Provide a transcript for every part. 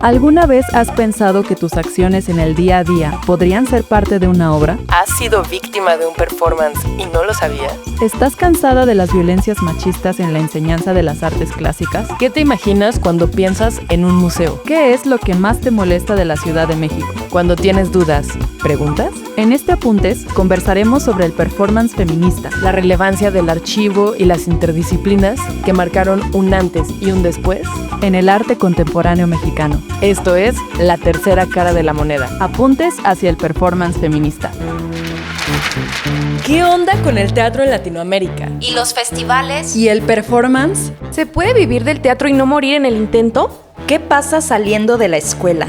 ¿Alguna vez has pensado que tus acciones en el día a día podrían ser parte de una obra? ¿Has sido víctima de un performance y no lo sabías? ¿Estás cansada de las violencias machistas en la enseñanza de las artes clásicas? ¿Qué te imaginas cuando piensas en un museo? ¿Qué es lo que más te molesta de la Ciudad de México? Cuando tienes dudas, ¿preguntas? En este Apuntes conversaremos sobre el performance feminista, La relevancia del archivo y las interdisciplinas que marcaron un antes y un después en el arte contemporáneo mexicano. Esto es la tercera cara de la moneda. Apuntes hacia el performance feminista. ¿Qué onda con el teatro en Latinoamérica? ¿Y los festivales? ¿Y el performance? ¿Se puede vivir del teatro y no morir en el intento? ¿Qué pasa saliendo de la escuela?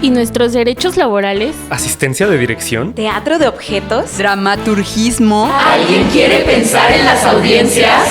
¿Y nuestros derechos laborales? ¿Asistencia de dirección? ¿Teatro de objetos? ¿Dramaturgismo? ¿Alguien quiere pensar en las audiencias?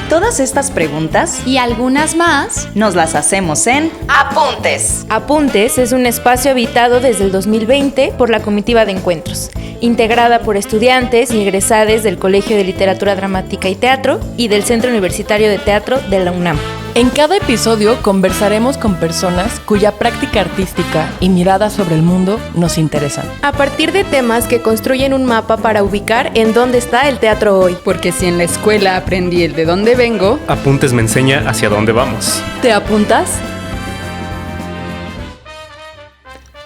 Todas estas preguntas Y algunas más. nos las hacemos en Apuntes. Apuntes es un espacio habitado desde el 2020 por la Comitiva de Encuentros, integrada por estudiantes y egresades del Colegio de Literatura Dramática y Teatro y del Centro Universitario de Teatro de la UNAM. En cada episodio conversaremos con personas cuya práctica artística y mirada sobre el mundo nos interesan. A partir de temas que construyen un mapa para ubicar en dónde está el teatro hoy. Porque si en la escuela aprendí el de dónde vengo, Apuntes me enseña hacia dónde vamos. ¿te apuntas?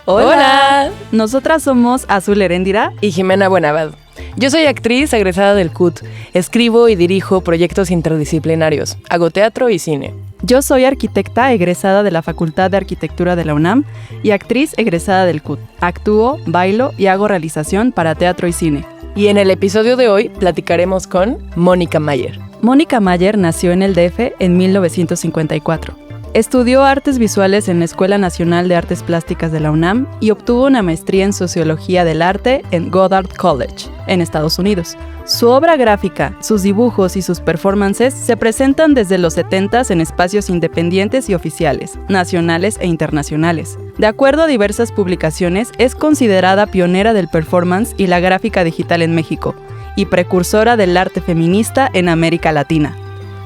¡Hola! Nosotras somos Azul Heréndira Y Jimena Buenavad. Yo soy actriz egresada del CUT. Escribo y dirijo proyectos interdisciplinarios. Hago teatro y cine. Yo soy arquitecta egresada de la Facultad de Arquitectura de la UNAM y actriz egresada del CUT. Actúo, bailo y hago realización para teatro y cine. Y en el episodio de hoy platicaremos con Mónica Mayer. Mónica Mayer nació en el DF en 1954. Estudió artes visuales en la Escuela Nacional de Artes Plásticas de la UNAM y obtuvo una maestría en Sociología del Arte en Goddard College, en Estados Unidos. Su obra gráfica, sus dibujos y sus performances se presentan desde los 70s en espacios independientes y oficiales, nacionales e internacionales. De acuerdo a diversas publicaciones, es considerada pionera del performance y la gráfica digital en México, y precursora del arte feminista en América Latina.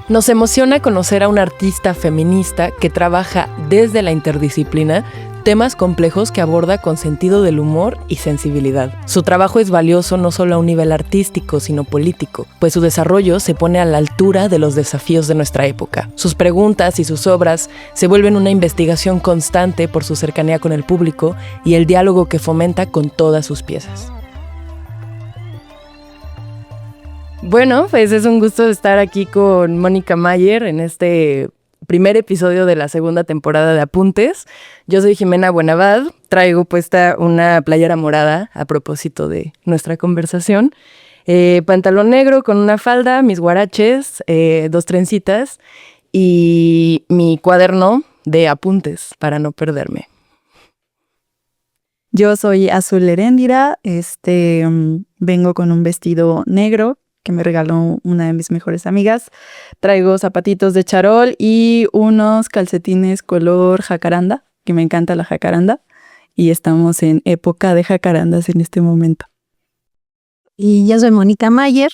Nos emociona conocer a una artista feminista que trabaja desde la interdisciplina temas complejos que aborda con sentido del humor y sensibilidad. Su trabajo es valioso no solo a un nivel artístico, sino político, pues su desarrollo se pone a la altura de los desafíos de nuestra época. Sus preguntas y sus obras se vuelven una investigación constante por su cercanía con el público y el diálogo que fomenta con todas sus piezas. Bueno, pues es un gusto estar aquí con Mónica Mayer en este primer episodio de la segunda temporada de Apuntes. Yo soy Jimena Buenavad, traigo puesta una playera morada a propósito de nuestra conversación. Pantalón negro con una falda, mis guaraches, 2 trencitas y mi cuaderno de apuntes para no perderme. Yo soy Azul Heréndira, vengo con un vestido negro que me regaló una de mis mejores amigas. Traigo zapatitos de charol y unos calcetines color jacaranda, que me encanta la jacaranda. Y estamos en época de jacarandas en este momento. Y yo soy Mónica Mayer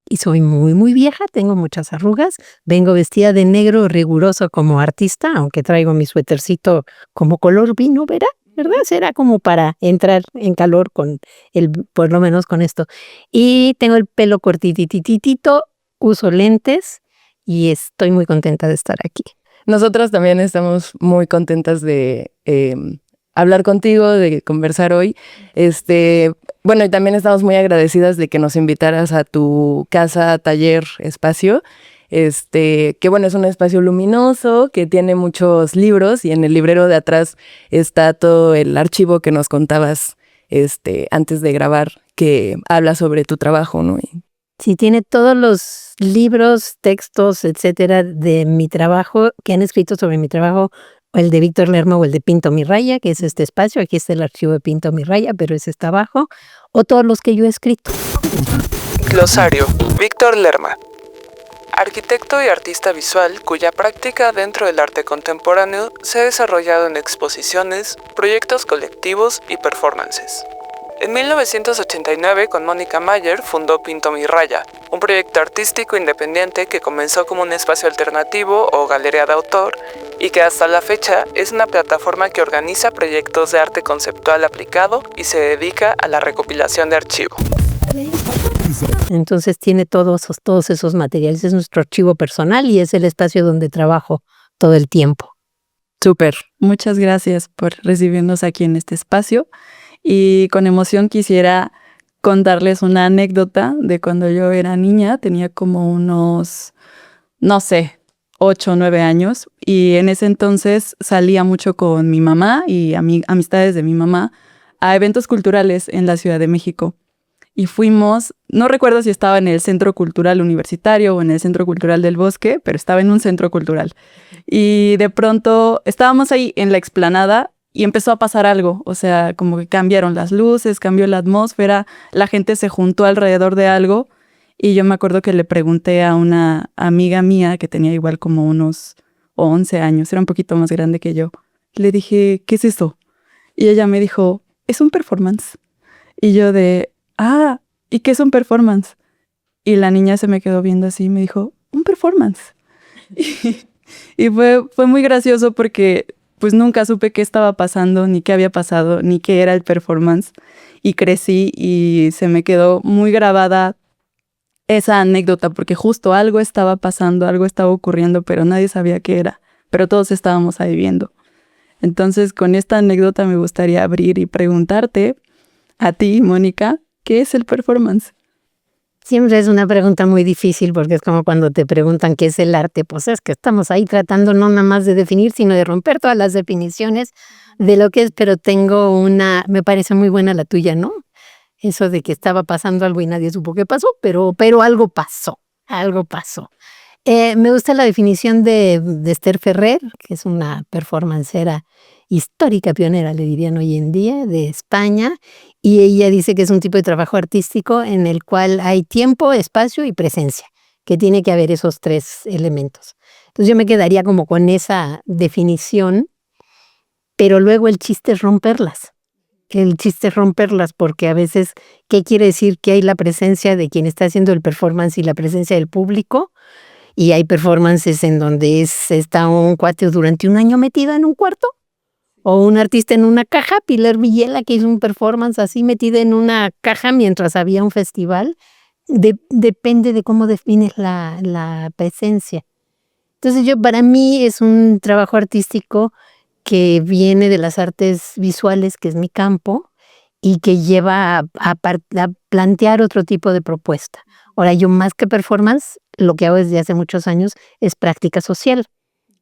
y soy muy, muy vieja, tengo muchas arrugas. Vengo vestida de negro riguroso como artista, aunque traigo mi suétercito como color vino, ¿verdad? Será como para entrar en calor por lo menos con esto. Y tengo el pelo cortitititito, uso lentes y estoy muy contenta de estar aquí. Nosotras también estamos muy contentas de hablar contigo, de conversar hoy. Bueno, y también estamos muy agradecidas de que nos invitaras a tu casa, taller, espacio. Que bueno, es un espacio luminoso que tiene muchos libros y en el librero de atrás está todo el archivo que nos contabas antes de grabar, que habla sobre tu trabajo, ¿no? Sí, tiene todos los libros, textos, etcétera, de mi trabajo, que han escrito sobre mi trabajo, el de Víctor Lerma o el de Pinto mi raya, que es este espacio. Aquí está el archivo de Pinto mi raya, pero ese está abajo, o todos los que yo he escrito. Glosario. Víctor Lerma. Arquitecto y artista visual cuya práctica dentro del arte contemporáneo se ha desarrollado en exposiciones, proyectos colectivos y performances. En 1989, con Mónica Mayer, fundó Pinto mi raya, un proyecto artístico independiente que comenzó como un espacio alternativo o galería de autor y que hasta la fecha es una plataforma que organiza proyectos de arte conceptual aplicado y se dedica a la recopilación de archivo. Entonces tiene todos esos materiales, es nuestro archivo personal y es el espacio donde trabajo todo el tiempo. Súper, muchas gracias por recibirnos aquí en este espacio y con emoción quisiera contarles una anécdota de cuando yo era niña, tenía como unos, 8 o 9 años y en ese entonces salía mucho con mi mamá y amistades de mi mamá a eventos culturales en la Ciudad de México. Y fuimos, no recuerdo si estaba en el Centro Cultural Universitario o en el Centro Cultural del Bosque, pero estaba en un centro cultural. Y de pronto estábamos ahí en la explanada y empezó a pasar algo. O sea, como que cambiaron las luces, cambió la atmósfera, la gente se juntó alrededor de algo. Y yo me acuerdo que le pregunté a una amiga mía que tenía igual como unos 11 años, era un poquito más grande que yo. Le dije, ¿qué es eso? Y ella me dijo, es un performance. Y yo ¿y qué es un performance? Y la niña se me quedó viendo así y me dijo, un performance. Y fue muy gracioso porque pues nunca supe qué estaba pasando, ni qué había pasado, ni qué era el performance. Y crecí y se me quedó muy grabada esa anécdota porque justo algo estaba pasando, algo estaba ocurriendo, pero nadie sabía qué era. Pero todos estábamos ahí viendo. Entonces, con esta anécdota me gustaría abrir y preguntarte a ti, Mónica, ¿qué es el performance? Siempre es una pregunta muy difícil porque es como cuando te preguntan qué es el arte. Pues es que estamos ahí tratando no nada más de definir, sino de romper todas las definiciones de lo que es, pero me parece muy buena la tuya, ¿no? Eso de que estaba pasando algo y nadie supo qué pasó, pero algo pasó, algo pasó. Me gusta la definición de Esther Ferrer, que es una performancera histórica, pionera, le dirían hoy en día, de España, y ella dice que es un tipo de trabajo artístico en el cual hay tiempo, espacio y presencia, que tiene que haber esos 3 elementos. Entonces yo me quedaría como con esa definición, pero luego el chiste es romperlas. Porque a veces, ¿qué quiere decir? Que hay la presencia de quien está haciendo el performance y la presencia del público, y hay performances en donde está un cuate durante un año metido en un cuarto, o un artista en una caja, Pilar Villela, que hizo un performance así metida en una caja mientras había un festival. Depende de cómo defines la presencia. Entonces para mí es un trabajo artístico que viene de las artes visuales, que es mi campo, y que lleva a plantear otro tipo de propuesta. Ahora, yo más que performance, lo que hago desde hace muchos años es práctica social,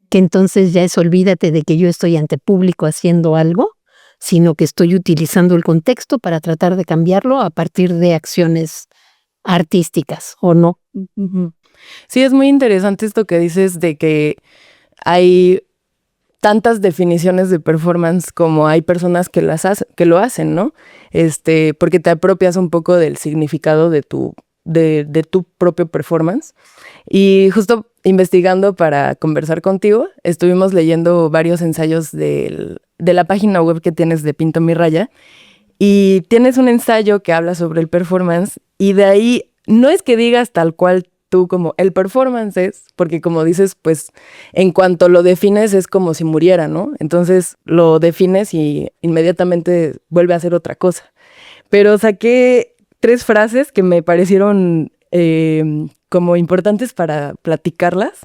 que entonces ya es olvídate de que yo estoy ante público haciendo algo, sino que estoy utilizando el contexto para tratar de cambiarlo a partir de acciones artísticas, ¿o no? Sí, es muy interesante esto que dices de que hay tantas definiciones de performance como hay personas que lo hacen, ¿no? Porque te apropias un poco del significado de tu propio performance. Y justo investigando para conversar contigo, estuvimos leyendo varios ensayos de la página web que tienes de Pinto mi Raya, y tienes un ensayo que habla sobre el performance, y de ahí no es que digas tal cual tú como el performance es, porque como dices, pues en cuanto lo defines es como si muriera, ¿no? Entonces lo defines y inmediatamente vuelve a ser otra cosa. Pero saqué 3 frases que me parecieron como importantes para platicarlas,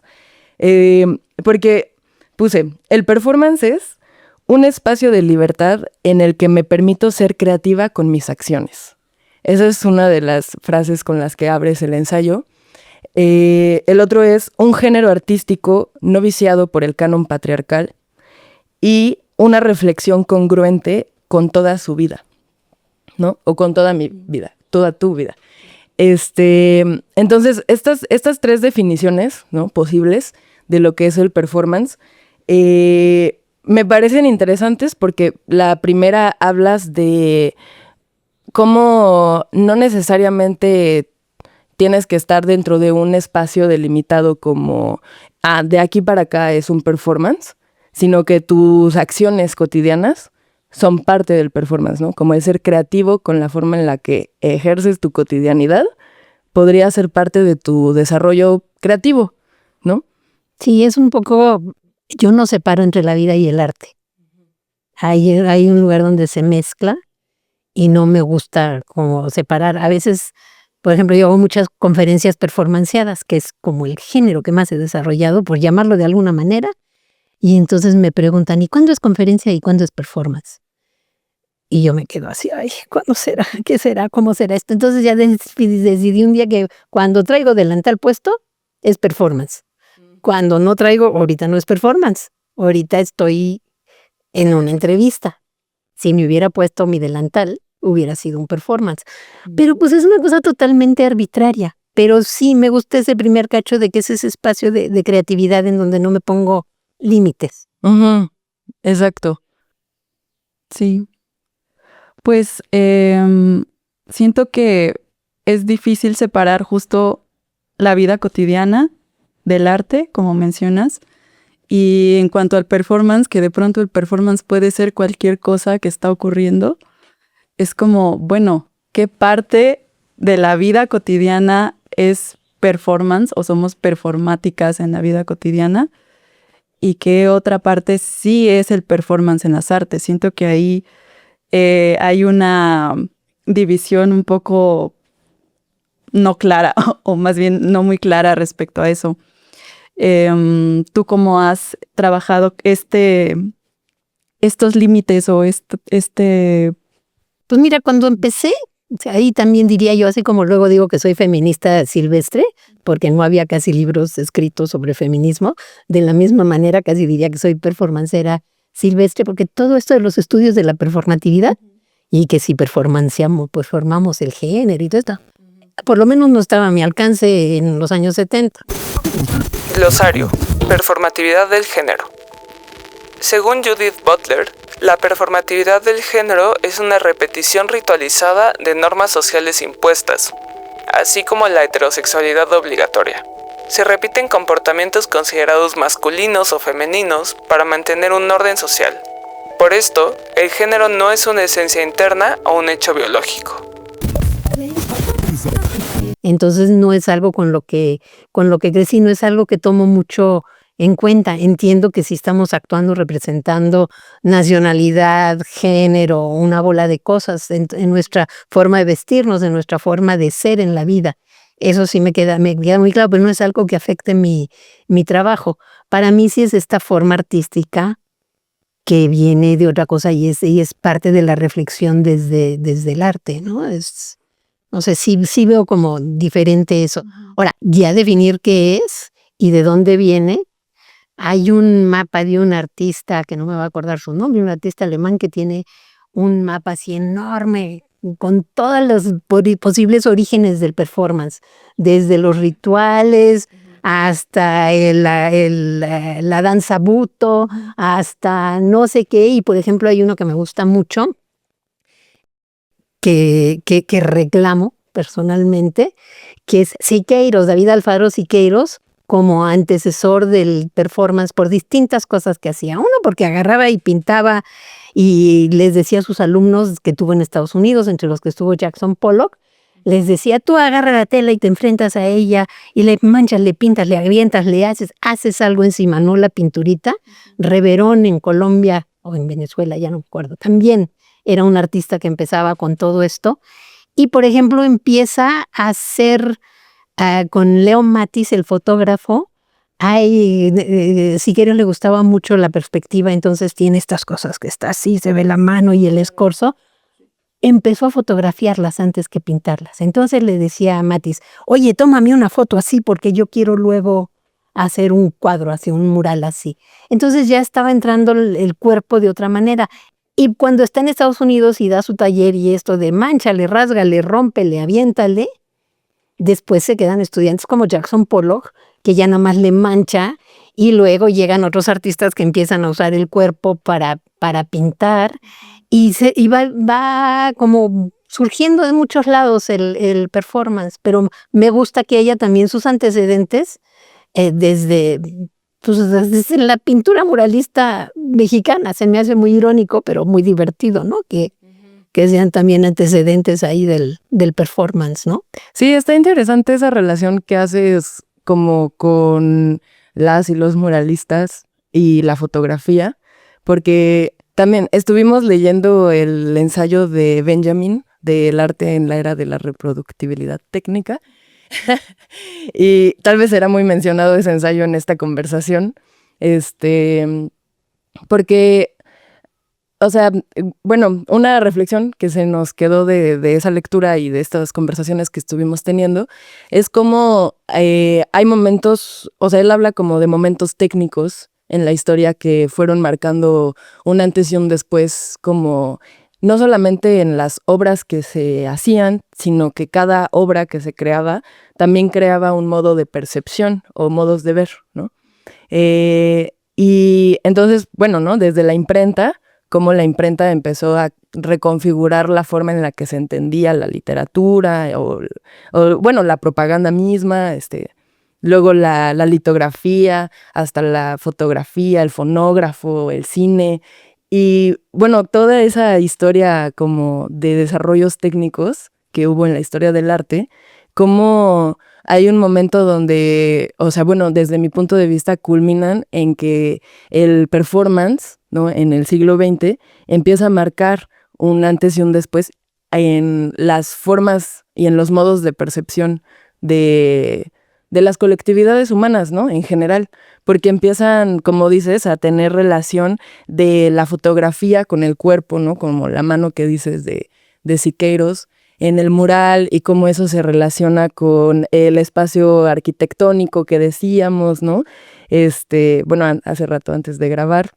porque puse, el performance es un espacio de libertad en el que me permito ser creativa con mis acciones. Esa es una de las frases con las que abres el ensayo. El otro es un género artístico no viciado por el canon patriarcal y una reflexión congruente con toda su vida, ¿no? O con toda mi vida, toda tu vida. Entonces, estas 3 definiciones, ¿no?, posibles de lo que es el performance, me parecen interesantes porque la primera hablas de cómo no necesariamente tienes que estar dentro de un espacio delimitado como de aquí para acá es un performance, sino que tus acciones cotidianas son parte del performance, ¿no? Como el ser creativo con la forma en la que ejerces tu cotidianidad podría ser parte de tu desarrollo creativo, ¿no? Sí, es un poco yo no separo entre la vida y el arte. Hay un lugar donde se mezcla y no me gusta como separar. A veces, por ejemplo, yo hago muchas conferencias performanceadas, que es como el género que más he desarrollado, por llamarlo de alguna manera, y entonces me preguntan, ¿y cuándo es conferencia y cuándo es performance? Y yo me quedo así, ay, ¿cuándo será? ¿Qué será? ¿Cómo será esto? Entonces ya decidí un día que cuando traigo delantal puesto, es performance. Cuando no traigo, ahorita no es performance. Ahorita estoy en una entrevista. Si me hubiera puesto mi delantal, hubiera sido un performance. Pero pues es una cosa totalmente arbitraria. Pero sí me gusta ese primer cacho de que es ese espacio de creatividad en donde no me pongo límites. Exacto. Sí. Pues siento que es difícil separar justo la vida cotidiana del arte, como mencionas, y en cuanto al performance, que de pronto el performance puede ser cualquier cosa que está ocurriendo, es como, bueno, ¿qué parte de la vida cotidiana es performance o somos performáticas en la vida cotidiana? ¿Y qué otra parte sí es el performance en las artes? Siento que ahí hay una división un poco no clara, o más bien no muy clara respecto a eso. ¿Tú cómo has trabajado estos límites o Pues mira, cuando empecé, o sea, ahí también diría yo, así como luego digo que soy feminista silvestre, porque no había casi libros escritos sobre feminismo, de la misma manera casi diría que soy performancera silvestre, porque todo esto de los estudios de la performatividad, y que si performamos el género y todo esto, por lo menos no estaba a mi alcance en los años 70. Glosario. Performatividad del género. Según Judith Butler, la performatividad del género es una repetición ritualizada de normas sociales impuestas, así como la heterosexualidad obligatoria. Se repiten comportamientos considerados masculinos o femeninos para mantener un orden social. Por esto, el género no es una esencia interna o un hecho biológico. Entonces no es algo con lo que crecí, no es algo que tomo mucho en cuenta. Entiendo que si estamos actuando, representando nacionalidad, género, una bola de cosas en nuestra forma de vestirnos, en nuestra forma de ser en la vida. Eso sí me queda muy claro, pero no es algo que afecte mi trabajo. Para mí sí es esta forma artística que viene de otra cosa y es parte de la reflexión desde el arte, ¿no? No sé, sí veo como diferente eso. Ahora, ya definir qué es y de dónde viene. Hay un mapa de un artista, que no me va a acordar su nombre, un artista alemán que tiene un mapa así enorme, con todos los posibles orígenes del performance, desde los rituales hasta la danza buto, hasta no sé qué. Y por ejemplo hay uno que me gusta mucho, que reclamo personalmente, que es Siqueiros, David Alfaro Siqueiros, como antecesor del performance por distintas cosas que hacía. Uno, porque agarraba y pintaba y les decía a sus alumnos que tuvo en Estados Unidos, entre los que estuvo Jackson Pollock, les decía, tú agarra la tela y te enfrentas a ella y le manchas, le pintas, le avientas, le haces algo encima, no la pinturita. Reverón en Colombia o en Venezuela, ya no me acuerdo, también era un artista que empezaba con todo esto. Y, por ejemplo, empieza a hacer con Leo Matis, el fotógrafo. Siqueiros le gustaba mucho la perspectiva, entonces tiene estas cosas que está así, se ve la mano y el escorzo. Empezó a fotografiarlas antes que pintarlas. Entonces le decía a Matis, oye, tómame una foto así porque yo quiero luego hacer un cuadro así, un mural así. Entonces ya estaba entrando el cuerpo de otra manera. Y cuando está en Estados Unidos y da su taller y esto de mánchale, rásgale, rómpele, aviéntale, después se quedan estudiantes como Jackson Pollock, que ya nada más le mancha, y luego llegan otros artistas que empiezan a usar el cuerpo para pintar, y va como surgiendo de muchos lados el performance, pero me gusta que haya también sus antecedentes desde la pintura muralista mexicana. Se me hace muy irónico, pero muy divertido, ¿no? Que sean también antecedentes ahí del performance, ¿no? Sí, está interesante esa relación que haces como con las y los muralistas y la fotografía, porque también estuvimos leyendo el ensayo de Benjamin del arte en la era de la reproductibilidad técnica y tal vez será muy mencionado ese ensayo en esta conversación, porque, o sea, bueno, una reflexión que se nos quedó de esa lectura y de estas conversaciones que estuvimos teniendo es como hay momentos, o sea, él habla como de momentos técnicos en la historia que fueron marcando un antes y un después, como no solamente en las obras que se hacían, sino que cada obra que se creaba también creaba un modo de percepción o modos de ver, ¿no? Y entonces, bueno, ¿no? Desde la imprenta, cómo la imprenta empezó a reconfigurar la forma en la que se entendía la literatura o bueno, la propaganda misma, luego la litografía, hasta la fotografía, el fonógrafo, el cine, y bueno, toda esa historia como de desarrollos técnicos que hubo en la historia del arte, como hay un momento donde, o sea, bueno, desde mi punto de vista culminan en que el performance, ¿no? En el siglo XX empieza a marcar un antes y un después en las formas y en los modos de percepción de las colectividades humanas, ¿no? En general, porque empiezan, como dices, a tener relación de la fotografía con el cuerpo, ¿no? Como la mano que dices de Siqueiros en el mural y cómo eso se relaciona con el espacio arquitectónico que decíamos, ¿no? Bueno, hace rato antes de grabar.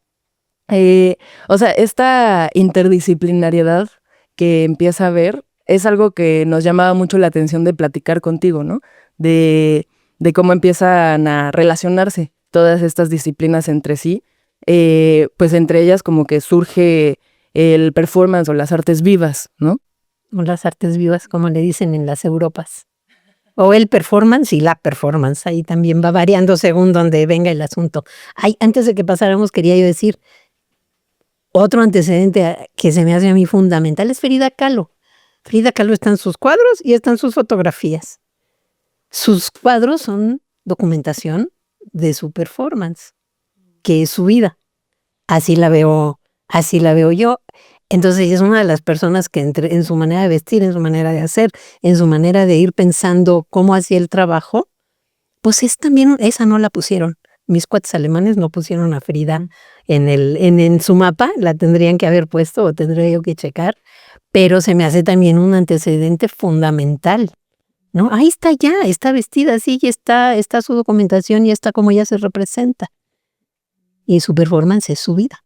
O sea, esta interdisciplinariedad que empieza a ver es algo que nos llamaba mucho la atención de platicar contigo, ¿no? De cómo empiezan a relacionarse todas estas disciplinas entre sí, pues entre ellas como que surge el performance o las artes vivas, ¿no? O las artes vivas, como le dicen en las Europas. O el performance y la performance, ahí también va variando según donde venga el asunto. Antes de que pasáramos, quería yo decir, otro antecedente que se me hace a mí fundamental es Frida Kahlo. Frida Kahlo está en sus cuadros y están sus fotografías. Sus cuadros son documentación de su performance, que es su vida. Así la veo yo. Entonces es una de las personas que en su manera de vestir, en su manera de hacer, en su manera de ir pensando cómo hacía el trabajo, pues es también, esa no la pusieron. Mis cuates alemanes no pusieron a Frida en su mapa, la tendrían que haber puesto o tendría yo que checar, pero se me hace también un antecedente fundamental, ¿no? Ahí está ya, está vestida así y está su documentación y está como ella se representa. Y su performance es su vida.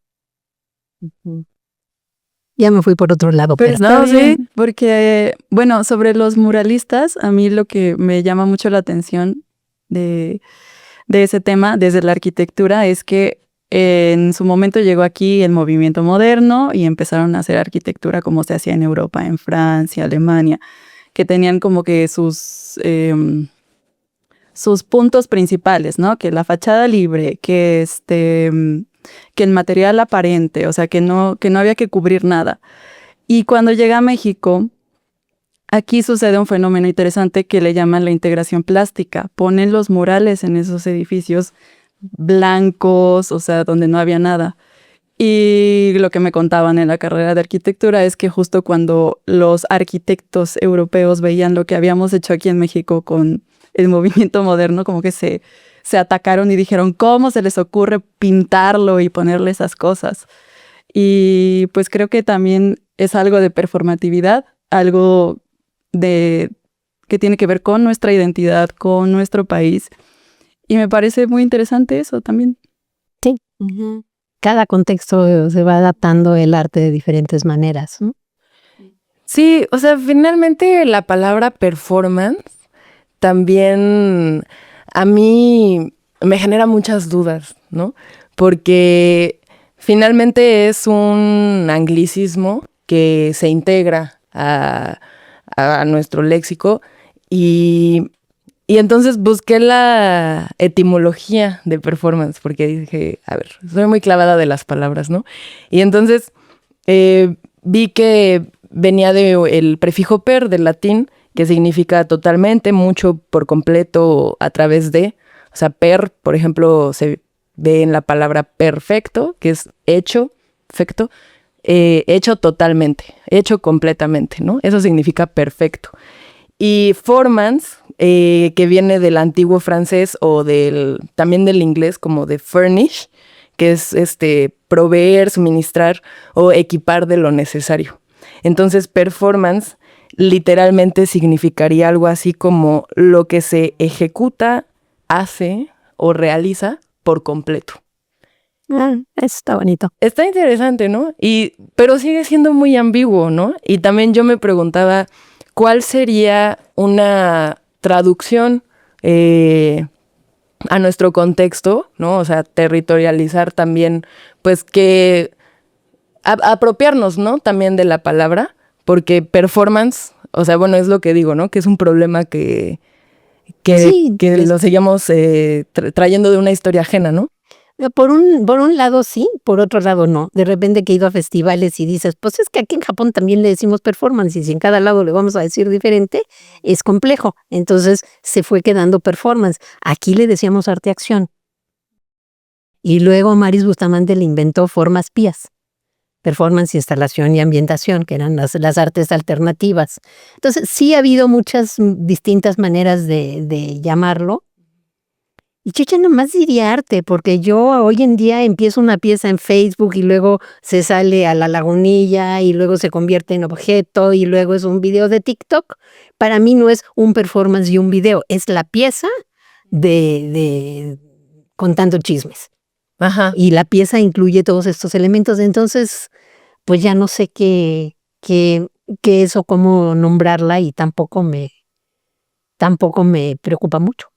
Ya me fui por otro lado. Pero no, sí, porque, bueno, sobre los muralistas, a mí lo que me llama mucho la atención de ese tema desde la arquitectura es que en su momento llegó aquí el movimiento moderno y empezaron a hacer arquitectura como se hacía en Europa, en Francia, Alemania, que tenían como que sus puntos principales, ¿no? Que la fachada libre, que el material aparente, o sea, que no había que cubrir nada. Y cuando llega a México, aquí sucede un fenómeno interesante que le llaman la integración plástica. Ponen los murales en esos edificios blancos, o sea, donde no había nada. Y lo que me contaban en la carrera de arquitectura es que justo cuando los arquitectos europeos veían lo que habíamos hecho aquí en México con el movimiento moderno, como que se atacaron y dijeron, ¿cómo se les ocurre pintarlo y ponerle esas cosas? Y pues creo que también es algo de performatividad, algo que tiene que ver con nuestra identidad, con nuestro país. Y me parece muy interesante eso también. Sí. Uh-huh. Cada contexto se va adaptando el arte de diferentes maneras, ¿no? Sí, o sea, finalmente la palabra performance también a mí me genera muchas dudas, ¿no? Porque finalmente es un anglicismo que se integra a nuestro léxico y entonces busqué la etimología de performance porque dije, a ver, soy muy clavada de las palabras, ¿no? Y entonces vi que venía del prefijo per, del latín, que significa totalmente, mucho, por completo, a través de. O sea, per, por ejemplo, se de en la palabra perfecto, que es hecho, perfecto, hecho totalmente, hecho completamente, ¿no? Eso significa perfecto. Y formans, que viene del antiguo francés o también del inglés como de furnish, que es proveer, suministrar o equipar de lo necesario. Entonces, performance literalmente significaría algo así como lo que se ejecuta, hace o realiza por completo. Eso está bonito. Está interesante, ¿no? Pero sigue siendo muy ambiguo, ¿no? Y también yo me preguntaba cuál sería una traducción a nuestro contexto, ¿no? O sea, territorializar también, pues que apropiarnos, ¿no? También de la palabra, porque performance, o sea, bueno, es lo que digo, ¿no? Que es un problema que lo seguimos trayendo de una historia ajena, ¿no? Por un lado sí, por otro lado no. De repente que he ido a festivales y dices, pues es que aquí en Japón también le decimos performance y si en cada lado le vamos a decir diferente, es complejo. Entonces se fue quedando performance. Aquí le decíamos arte-acción. Y luego Maris Bustamante le inventó formas pías. Performance, instalación y ambientación, que eran las artes alternativas. Entonces sí ha habido muchas distintas maneras de llamarlo. Y yo ya nomás diría arte, porque yo hoy en día empiezo una pieza en Facebook y luego se sale a la lagunilla y luego se convierte en objeto y luego es un video de TikTok. Para mí no es un performance y un video, es la pieza de contando chismes. Ajá. Y la pieza incluye todos estos elementos, entonces pues ya no sé qué es o cómo nombrarla y tampoco me preocupa mucho.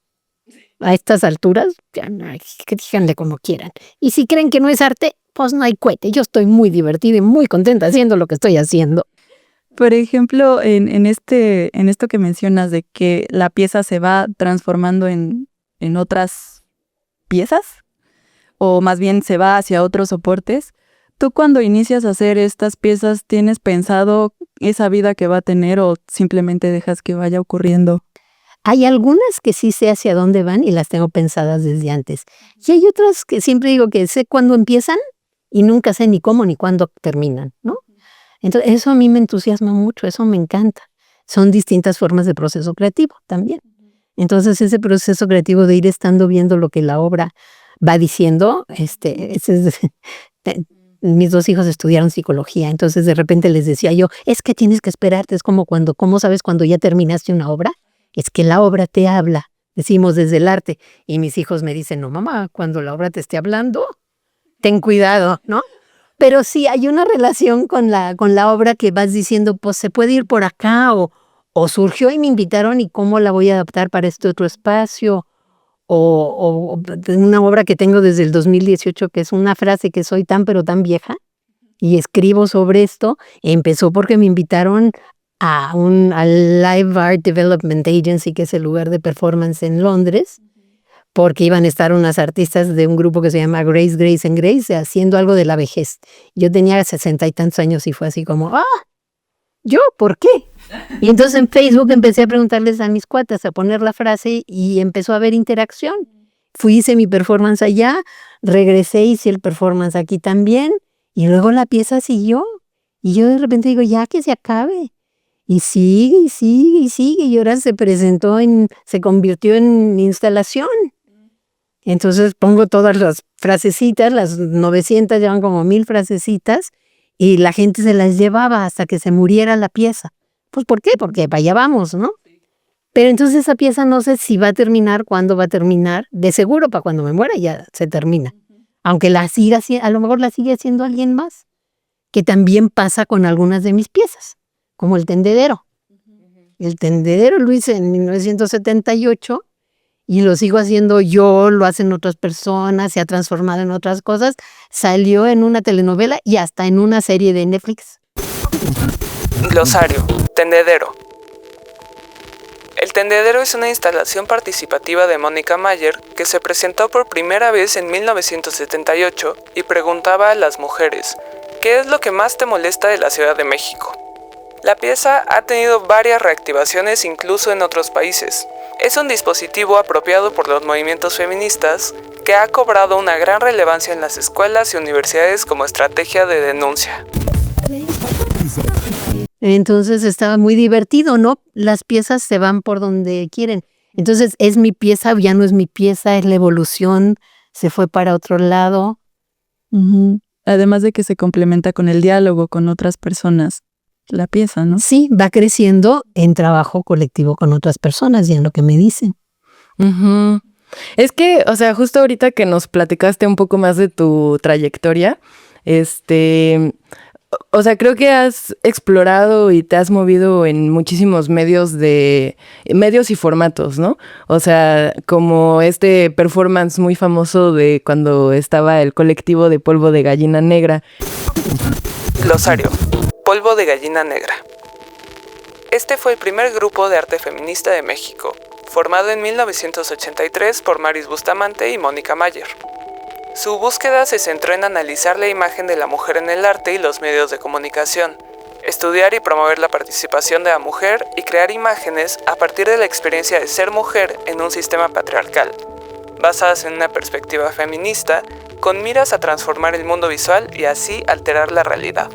A estas alturas, ya no, que díganle como quieran. Y si creen que no es arte, pues no hay cohete. Yo estoy muy divertida y muy contenta haciendo lo que estoy haciendo. Por ejemplo, en esto que mencionas de que la pieza se va transformando en otras piezas, o más bien se va hacia otros soportes, ¿tú cuando inicias a hacer estas piezas tienes pensado esa vida que va a tener o simplemente dejas que vaya ocurriendo? Hay algunas que sí sé hacia dónde van y las tengo pensadas desde antes. Y hay otras que siempre digo que sé cuándo empiezan y nunca sé ni cómo ni cuándo terminan, ¿no? Entonces, eso a mí me entusiasma mucho, eso me encanta. Son distintas formas de proceso creativo también. Entonces, ese proceso creativo de ir estando viendo lo que la obra va diciendo, mis dos hijos estudiaron psicología, entonces de repente les decía yo, es que tienes que esperarte, es como ¿cómo sabes cuando ya terminaste una obra? Es que la obra te habla, decimos desde el arte. Y mis hijos me dicen, no mamá, cuando la obra te esté hablando, ten cuidado, ¿no? Pero sí hay una relación con la obra que vas diciendo, pues se puede ir por acá o surgió y me invitaron y cómo la voy a adaptar para este otro espacio. O una obra que tengo desde el 2018 que es una frase que soy tan pero tan vieja y escribo sobre esto. Empezó porque me invitaron al Live Art Development Agency, que es el lugar de performance en Londres, porque iban a estar unas artistas de un grupo que se llama Grace, Grace and Grace, haciendo algo de la vejez. Yo tenía 60 y tantos años y fue así como, ¿yo? ¿Por qué? Y entonces en Facebook empecé a preguntarles a mis cuatas, a poner la frase y empezó a haber interacción. Hice mi performance allá, regresé, hice el performance aquí también y luego la pieza siguió. Y yo de repente digo, ya que se acabe. Y sigue, y sigue, y sigue. Y ahora se convirtió en instalación. Entonces pongo todas las frasecitas, las 900, llevan como 1000 frasecitas, y la gente se las llevaba hasta que se muriera la pieza. Pues ¿por qué? Porque para allá vamos, ¿no? Pero entonces esa pieza no sé si va a terminar, cuándo va a terminar. De seguro para cuando me muera ya se termina. Aunque a lo mejor la sigue haciendo alguien más. Que también pasa con algunas de mis piezas. Como el tendedero. El tendedero lo hice en 1978 y lo sigo haciendo yo, lo hacen otras personas, se ha transformado en otras cosas. Salió en una telenovela y hasta en una serie de Netflix. Glosario, tendedero. El tendedero es una instalación participativa de Mónica Mayer que se presentó por primera vez en 1978 y preguntaba a las mujeres, ¿qué es lo que más te molesta de la Ciudad de México? La pieza ha tenido varias reactivaciones incluso en otros países. Es un dispositivo apropiado por los movimientos feministas que ha cobrado una gran relevancia en las escuelas y universidades como estrategia de denuncia. Entonces estaba muy divertido, ¿no? Las piezas se van por donde quieren. Entonces es mi pieza, ya no es mi pieza, es la evolución, se fue para otro lado. Además de que se complementa con el diálogo con otras personas, la pieza, ¿no? Sí, va creciendo en trabajo colectivo con otras personas y en lo que me dicen. Es que, o sea, justo ahorita que nos platicaste un poco más de tu trayectoria, o sea, creo que has explorado y te has movido en muchísimos medios y formatos, ¿no? O sea, como este performance muy famoso de cuando estaba el colectivo de Polvo de Gallina Negra. Glosario. Polvo de Gallina Negra. Este fue el primer grupo de arte feminista de México, formado en 1983 por Maris Bustamante y Mónica Mayer. Su búsqueda se centró en analizar la imagen de la mujer en el arte y los medios de comunicación, estudiar y promover la participación de la mujer y crear imágenes a partir de la experiencia de ser mujer en un sistema patriarcal, basadas en una perspectiva feminista, con miras a transformar el mundo visual y así alterar la realidad.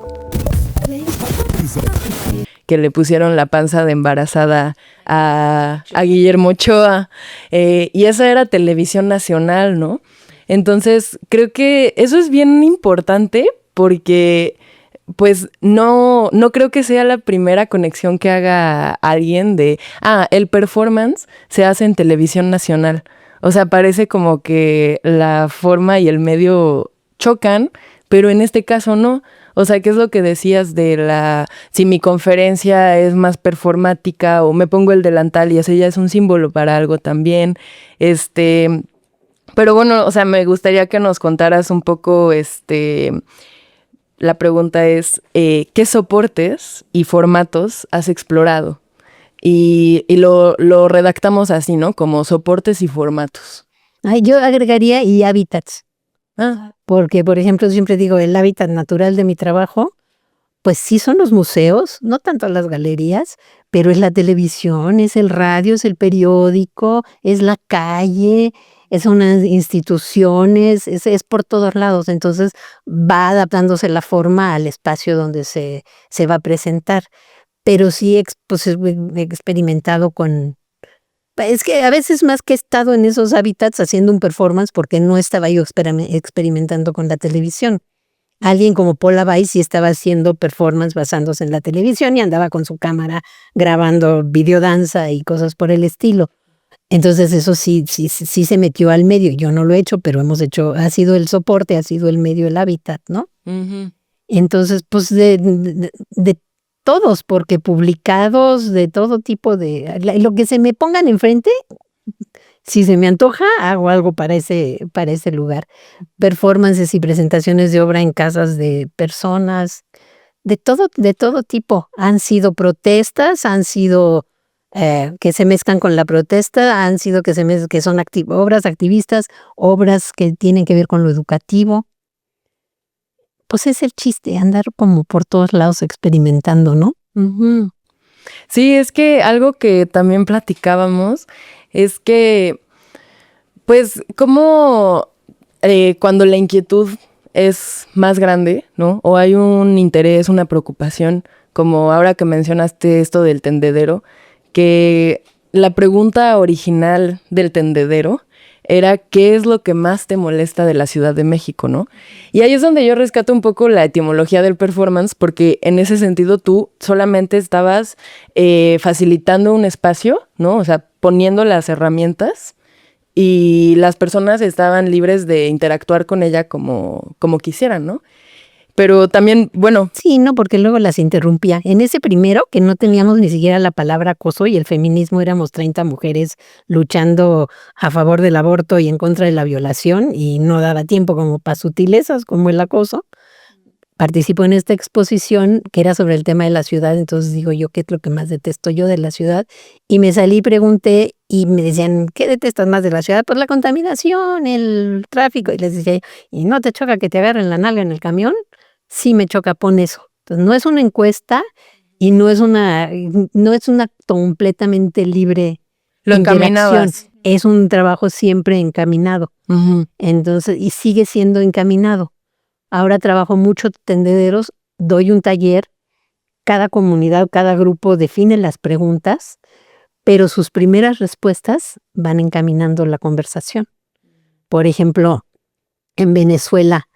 Que le pusieron la panza de embarazada a Guillermo Ochoa, y esa era Televisión Nacional, ¿no? Entonces, creo que eso es bien importante porque, pues, no creo que sea la primera conexión que haga alguien de, el performance se hace en Televisión Nacional. O sea, parece como que la forma y el medio chocan, pero en este caso no. O sea, ¿qué es lo que decías de si mi conferencia es más performática o me pongo el delantal y ese ya es un símbolo para algo también? Pero bueno, o sea, me gustaría que nos contaras un poco, la pregunta es, ¿qué soportes y formatos has explorado? Y lo redactamos así, ¿no? Como soportes y formatos. Yo agregaría y hábitats. Porque, por ejemplo, siempre digo, el hábitat natural de mi trabajo, pues sí son los museos, no tanto las galerías, pero es la televisión, es el radio, es el periódico, es la calle, es unas instituciones, es por todos lados. Entonces va adaptándose la forma al espacio donde se va a presentar. Pero sí pues, he experimentado con... Es que a veces más que he estado en esos hábitats haciendo un performance porque no estaba yo experimentando con la televisión. Alguien como Paula Weiss sí estaba haciendo performance basándose en la televisión y andaba con su cámara grabando videodanza y cosas por el estilo. Entonces eso sí se metió al medio. Yo no lo he hecho, pero hemos hecho, ha sido el soporte, ha sido el medio, el hábitat, ¿no? Entonces, pues de todos, porque publicados de todo tipo lo que se me pongan enfrente, si se me antoja, hago algo para ese lugar. Performances y presentaciones de obra en casas de personas, de todo tipo. Han sido protestas, han sido que se mezclan con la protesta, han sido que son obras activistas, obras que tienen que ver con lo educativo. Pues es el chiste, andar como por todos lados experimentando, ¿no? Sí, es que algo que también platicábamos es que, pues, como cuando la inquietud es más grande, ¿no? O hay un interés, una preocupación, como ahora que mencionaste esto del tendedero, que la pregunta original del tendedero era ¿qué es lo que más te molesta de la Ciudad de México, no? Y ahí es donde yo rescato un poco la etimología del performance, porque en ese sentido tú solamente estabas facilitando un espacio, ¿no? O sea, poniendo las herramientas y las personas estaban libres de interactuar con ella como quisieran, ¿no? Pero también, bueno... Sí, no, porque luego las interrumpía. En ese primero, que no teníamos ni siquiera la palabra acoso y el feminismo, éramos 30 mujeres luchando a favor del aborto y en contra de la violación y no daba tiempo como para sutilezas como el acoso. Participo en esta exposición que era sobre el tema de la ciudad, entonces digo yo, ¿qué es lo que más detesto yo de la ciudad? Y me salí, pregunté y me decían, ¿qué detestas más de la ciudad? Pues la contaminación, el tráfico. Y les decía, ¿y no te choca que te agarren la nalga en el camión? Sí me choca, pon eso. Entonces no es una encuesta y no es una completamente libre Lo interacción. encaminabas. es un trabajo siempre encaminado. Entonces, y sigue siendo encaminado. Ahora trabajo mucho tendederos, doy un taller, cada comunidad, cada grupo define las preguntas, pero sus primeras respuestas van encaminando la conversación. Por ejemplo, en Venezuela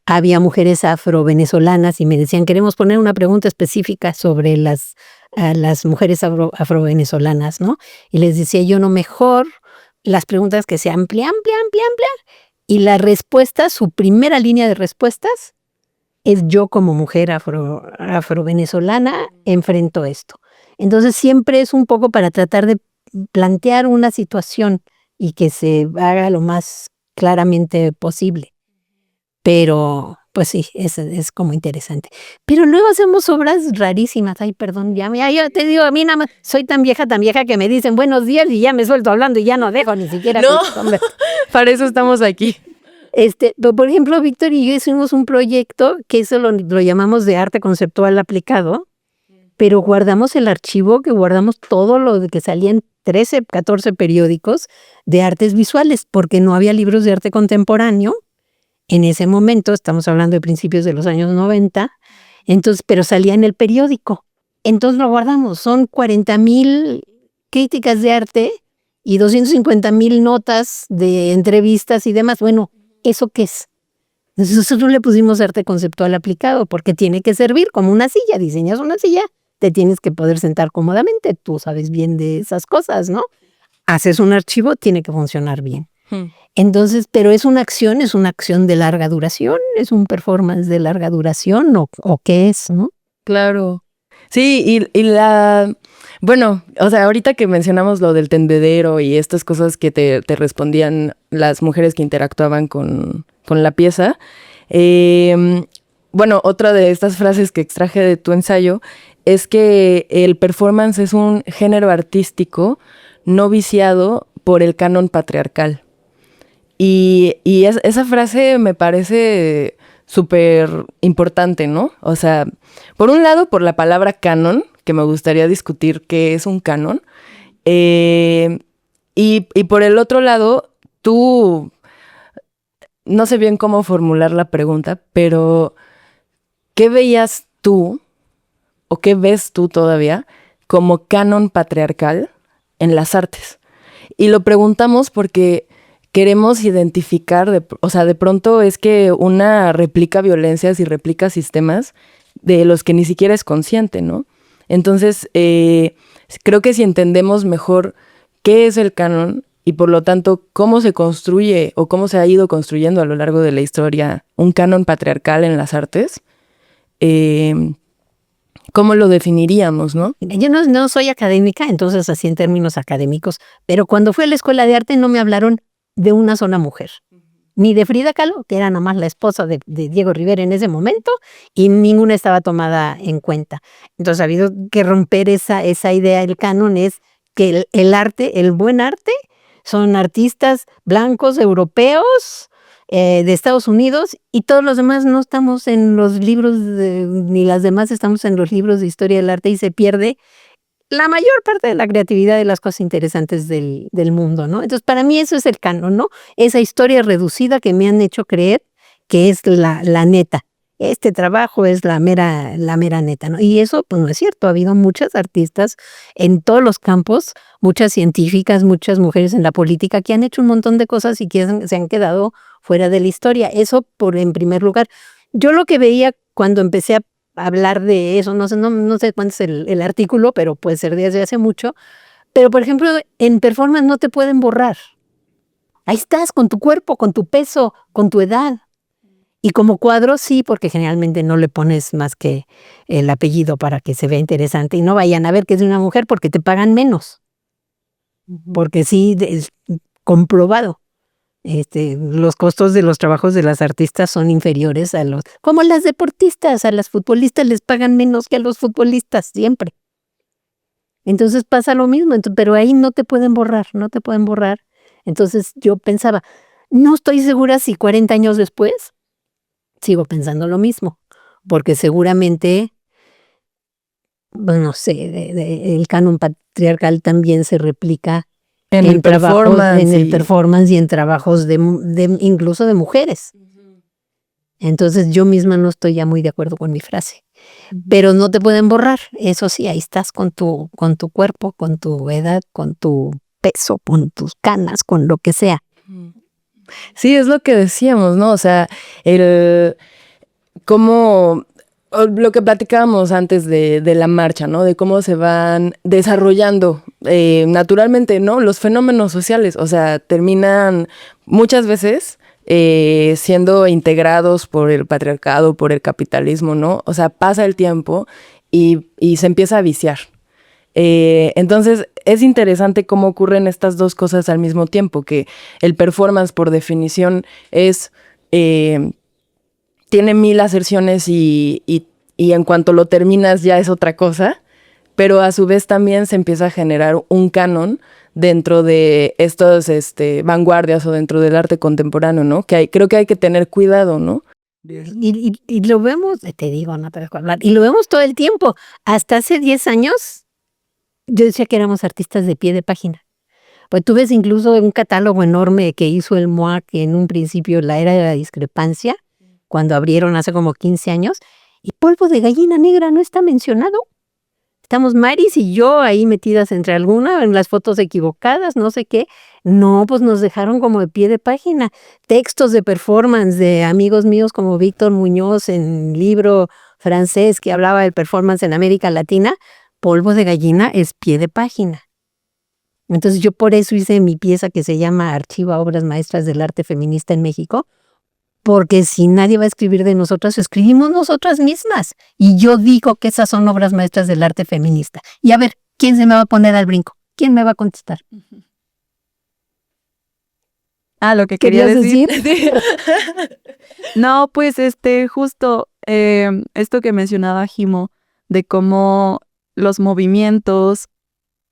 había mujeres afro-venezolanas y me decían, queremos poner una pregunta específica sobre las mujeres afro-venezolanas, ¿no? Y les decía yo, no, mejor las preguntas que se amplían, y la respuesta, su primera línea de respuestas es yo como mujer afro-venezolana enfrento esto. Entonces siempre es un poco para tratar de plantear una situación y que se haga lo más claramente posible. Pero, pues sí, es como interesante. Pero luego hacemos obras rarísimas. Ay, perdón, ya yo te digo, a mí nada más soy tan vieja que me dicen buenos días y ya me suelto hablando y ya no dejo ni siquiera. No, para eso estamos aquí. Por ejemplo, Víctor y yo hicimos un proyecto que eso lo llamamos de arte conceptual aplicado, pero guardamos el archivo, que guardamos todo lo que salía en 13, 14 periódicos de artes visuales, porque no había libros de arte contemporáneo. En ese momento, estamos hablando de principios de los años 90, entonces, pero salía en el periódico. Entonces lo guardamos, son 40,000 críticas de arte y 250,000 notas de entrevistas y demás. Bueno, ¿eso qué es? Entonces nosotros le pusimos arte conceptual aplicado porque tiene que servir como una silla. Diseñas una silla, te tienes que poder sentar cómodamente. Tú sabes bien de esas cosas, ¿no? Haces un archivo, tiene que funcionar bien. Entonces, pero es una acción de larga duración, es un performance de larga duración o qué es, ¿no? Claro. Sí, bueno, o sea, ahorita que mencionamos lo del tendedero y estas cosas que te respondían las mujeres que interactuaban con la pieza, bueno, otra de estas frases que extraje de tu ensayo es que el performance es un género artístico no viciado por el canon patriarcal. Y esa frase me parece súper importante, ¿no? O sea, por un lado, por la palabra canon, que me gustaría discutir qué es un canon, y por el otro lado, tú, no sé bien cómo formular la pregunta, pero ¿qué veías tú, o qué ves tú todavía, como canon patriarcal en las artes? Y lo preguntamos porque queremos identificar, o sea, de pronto es que una replica violencias y replica sistemas de los que ni siquiera es consciente, ¿no? Entonces, creo que si entendemos mejor qué es el canon y por lo tanto cómo se construye o cómo se ha ido construyendo a lo largo de la historia un canon patriarcal en las artes, ¿cómo lo definiríamos, no? Yo no soy académica, entonces así en términos académicos, pero cuando fui a la escuela de arte no me hablaron de una sola mujer, ni de Frida Kahlo, que era nomás la esposa de Diego Rivera en ese momento, y ninguna estaba tomada en cuenta. Entonces ha habido que romper esa idea. El canon es que el arte, el buen arte, son artistas blancos, europeos, de Estados Unidos, y todos los demás no estamos en los libros, ni las demás estamos en los libros de historia del arte, y se pierde la mayor parte de la creatividad de las cosas interesantes del mundo, ¿no? Entonces, para mí eso es el canon, ¿no? Esa historia reducida que me han hecho creer que es la neta. Este trabajo es la mera neta, ¿no? Y eso, pues, no es cierto. Ha habido muchas artistas en todos los campos, muchas científicas, muchas mujeres en la política que han hecho un montón de cosas y que se han quedado fuera de la historia. Eso en primer lugar. Yo lo que veía cuando empecé a hablar de eso, no sé cuánto es el artículo, pero puede ser desde hace mucho, pero por ejemplo en performance no te pueden borrar. Ahí estás con tu cuerpo, con tu peso, con tu edad. Y como cuadro sí, porque generalmente no le pones más que el apellido para que se vea interesante y no vayan a ver que es de una mujer porque te pagan menos. Porque sí, es comprobado. Los costos de los trabajos de las artistas son inferiores como las deportistas, a las futbolistas les pagan menos que a los futbolistas, siempre. Entonces pasa lo mismo, pero ahí no te pueden borrar. Entonces yo pensaba, no estoy segura si 40 años después sigo pensando lo mismo, porque seguramente, bueno, no sé, el canon patriarcal también se replica En el performance. En el performance y en trabajos incluso de mujeres. Entonces yo misma no estoy ya muy de acuerdo con mi frase. Pero no te pueden borrar. Eso sí, ahí estás con tu cuerpo, con tu edad, con tu peso, con tus canas, con lo que sea. Sí, es lo que decíamos, ¿no? O sea, lo que platicábamos antes de la marcha, ¿no? De cómo se van desarrollando naturalmente, ¿no? Los fenómenos sociales, o sea, terminan muchas veces siendo integrados por el patriarcado, por el capitalismo, ¿no? O sea, pasa el tiempo y se empieza a viciar. Entonces, es interesante cómo ocurren estas dos cosas al mismo tiempo, que el performance, por definición, tiene 1000 aserciones y en cuanto lo terminas ya es otra cosa, pero a su vez también se empieza a generar un canon dentro de estas vanguardias o dentro del arte contemporáneo, ¿no? Creo que hay que tener cuidado, ¿no? Y lo vemos, te digo, no te dejo hablar, y lo vemos todo el tiempo. Hasta hace 10 años, yo decía que éramos artistas de pie de página. Pues tú ves incluso un catálogo enorme que hizo el MOAC en un principio, la era de la discrepancia, cuando abrieron hace como 15 años, y Polvo de Gallina Negra no está mencionado. Estamos Maris y yo ahí metidas entre alguna, en las fotos equivocadas, no sé qué. No, pues nos dejaron como de pie de página. Textos de performance de amigos míos como Víctor Muñoz en libro francés que hablaba del performance en América Latina. Polvo de Gallina es pie de página. Entonces yo por eso hice mi pieza que se llama Archivo a Obras Maestras del Arte Feminista en México, porque si nadie va a escribir de nosotras, escribimos nosotras mismas. Y yo digo que esas son obras maestras del arte feminista. Y a ver, ¿quién se me va a poner al brinco? ¿Quién me va a contestar? Lo que quería decir. No, pues justo esto que mencionaba Jimo, de cómo los movimientos,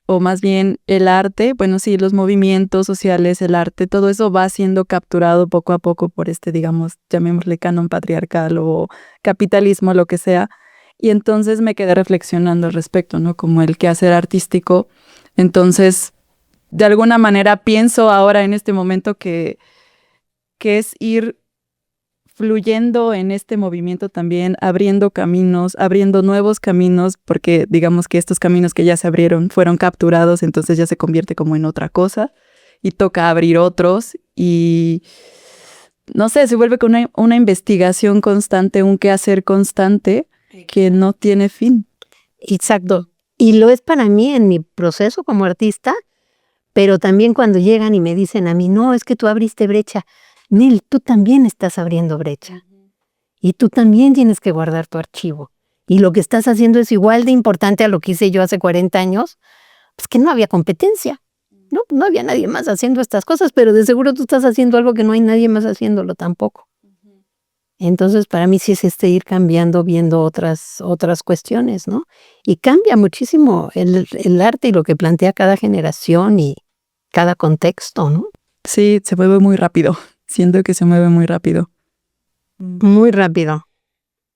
o más bien el arte, bueno, sí, los movimientos sociales, el arte, todo eso va siendo capturado poco a poco por digamos, llamémosle canon patriarcal o capitalismo, lo que sea. Y entonces me quedé reflexionando al respecto, ¿no? Como el quehacer artístico. Entonces, de alguna manera pienso ahora en este momento que es ir fluyendo en este movimiento también, abriendo caminos, abriendo nuevos caminos, porque digamos que estos caminos que ya se abrieron fueron capturados, entonces ya se convierte como en otra cosa y toca abrir otros y no sé, se vuelve con una investigación constante, un quehacer constante que no tiene fin. Exacto. Y lo es para mí en mi proceso como artista, pero también cuando llegan y me dicen a mí, no, es que tú abriste brecha. Nel, tú también estás abriendo brecha. Y tú también tienes que guardar tu archivo. Y lo que estás haciendo es igual de importante a lo que hice yo hace 40 años, pues que no había competencia. No había nadie más haciendo estas cosas, pero de seguro tú estás haciendo algo que no hay nadie más haciéndolo tampoco. Entonces, para mí sí es ir cambiando, viendo otras cuestiones, ¿no? Y cambia muchísimo el arte y lo que plantea cada generación y cada contexto, ¿no? Sí, se mueve muy rápido. Siento que se mueve muy rápido. Muy rápido.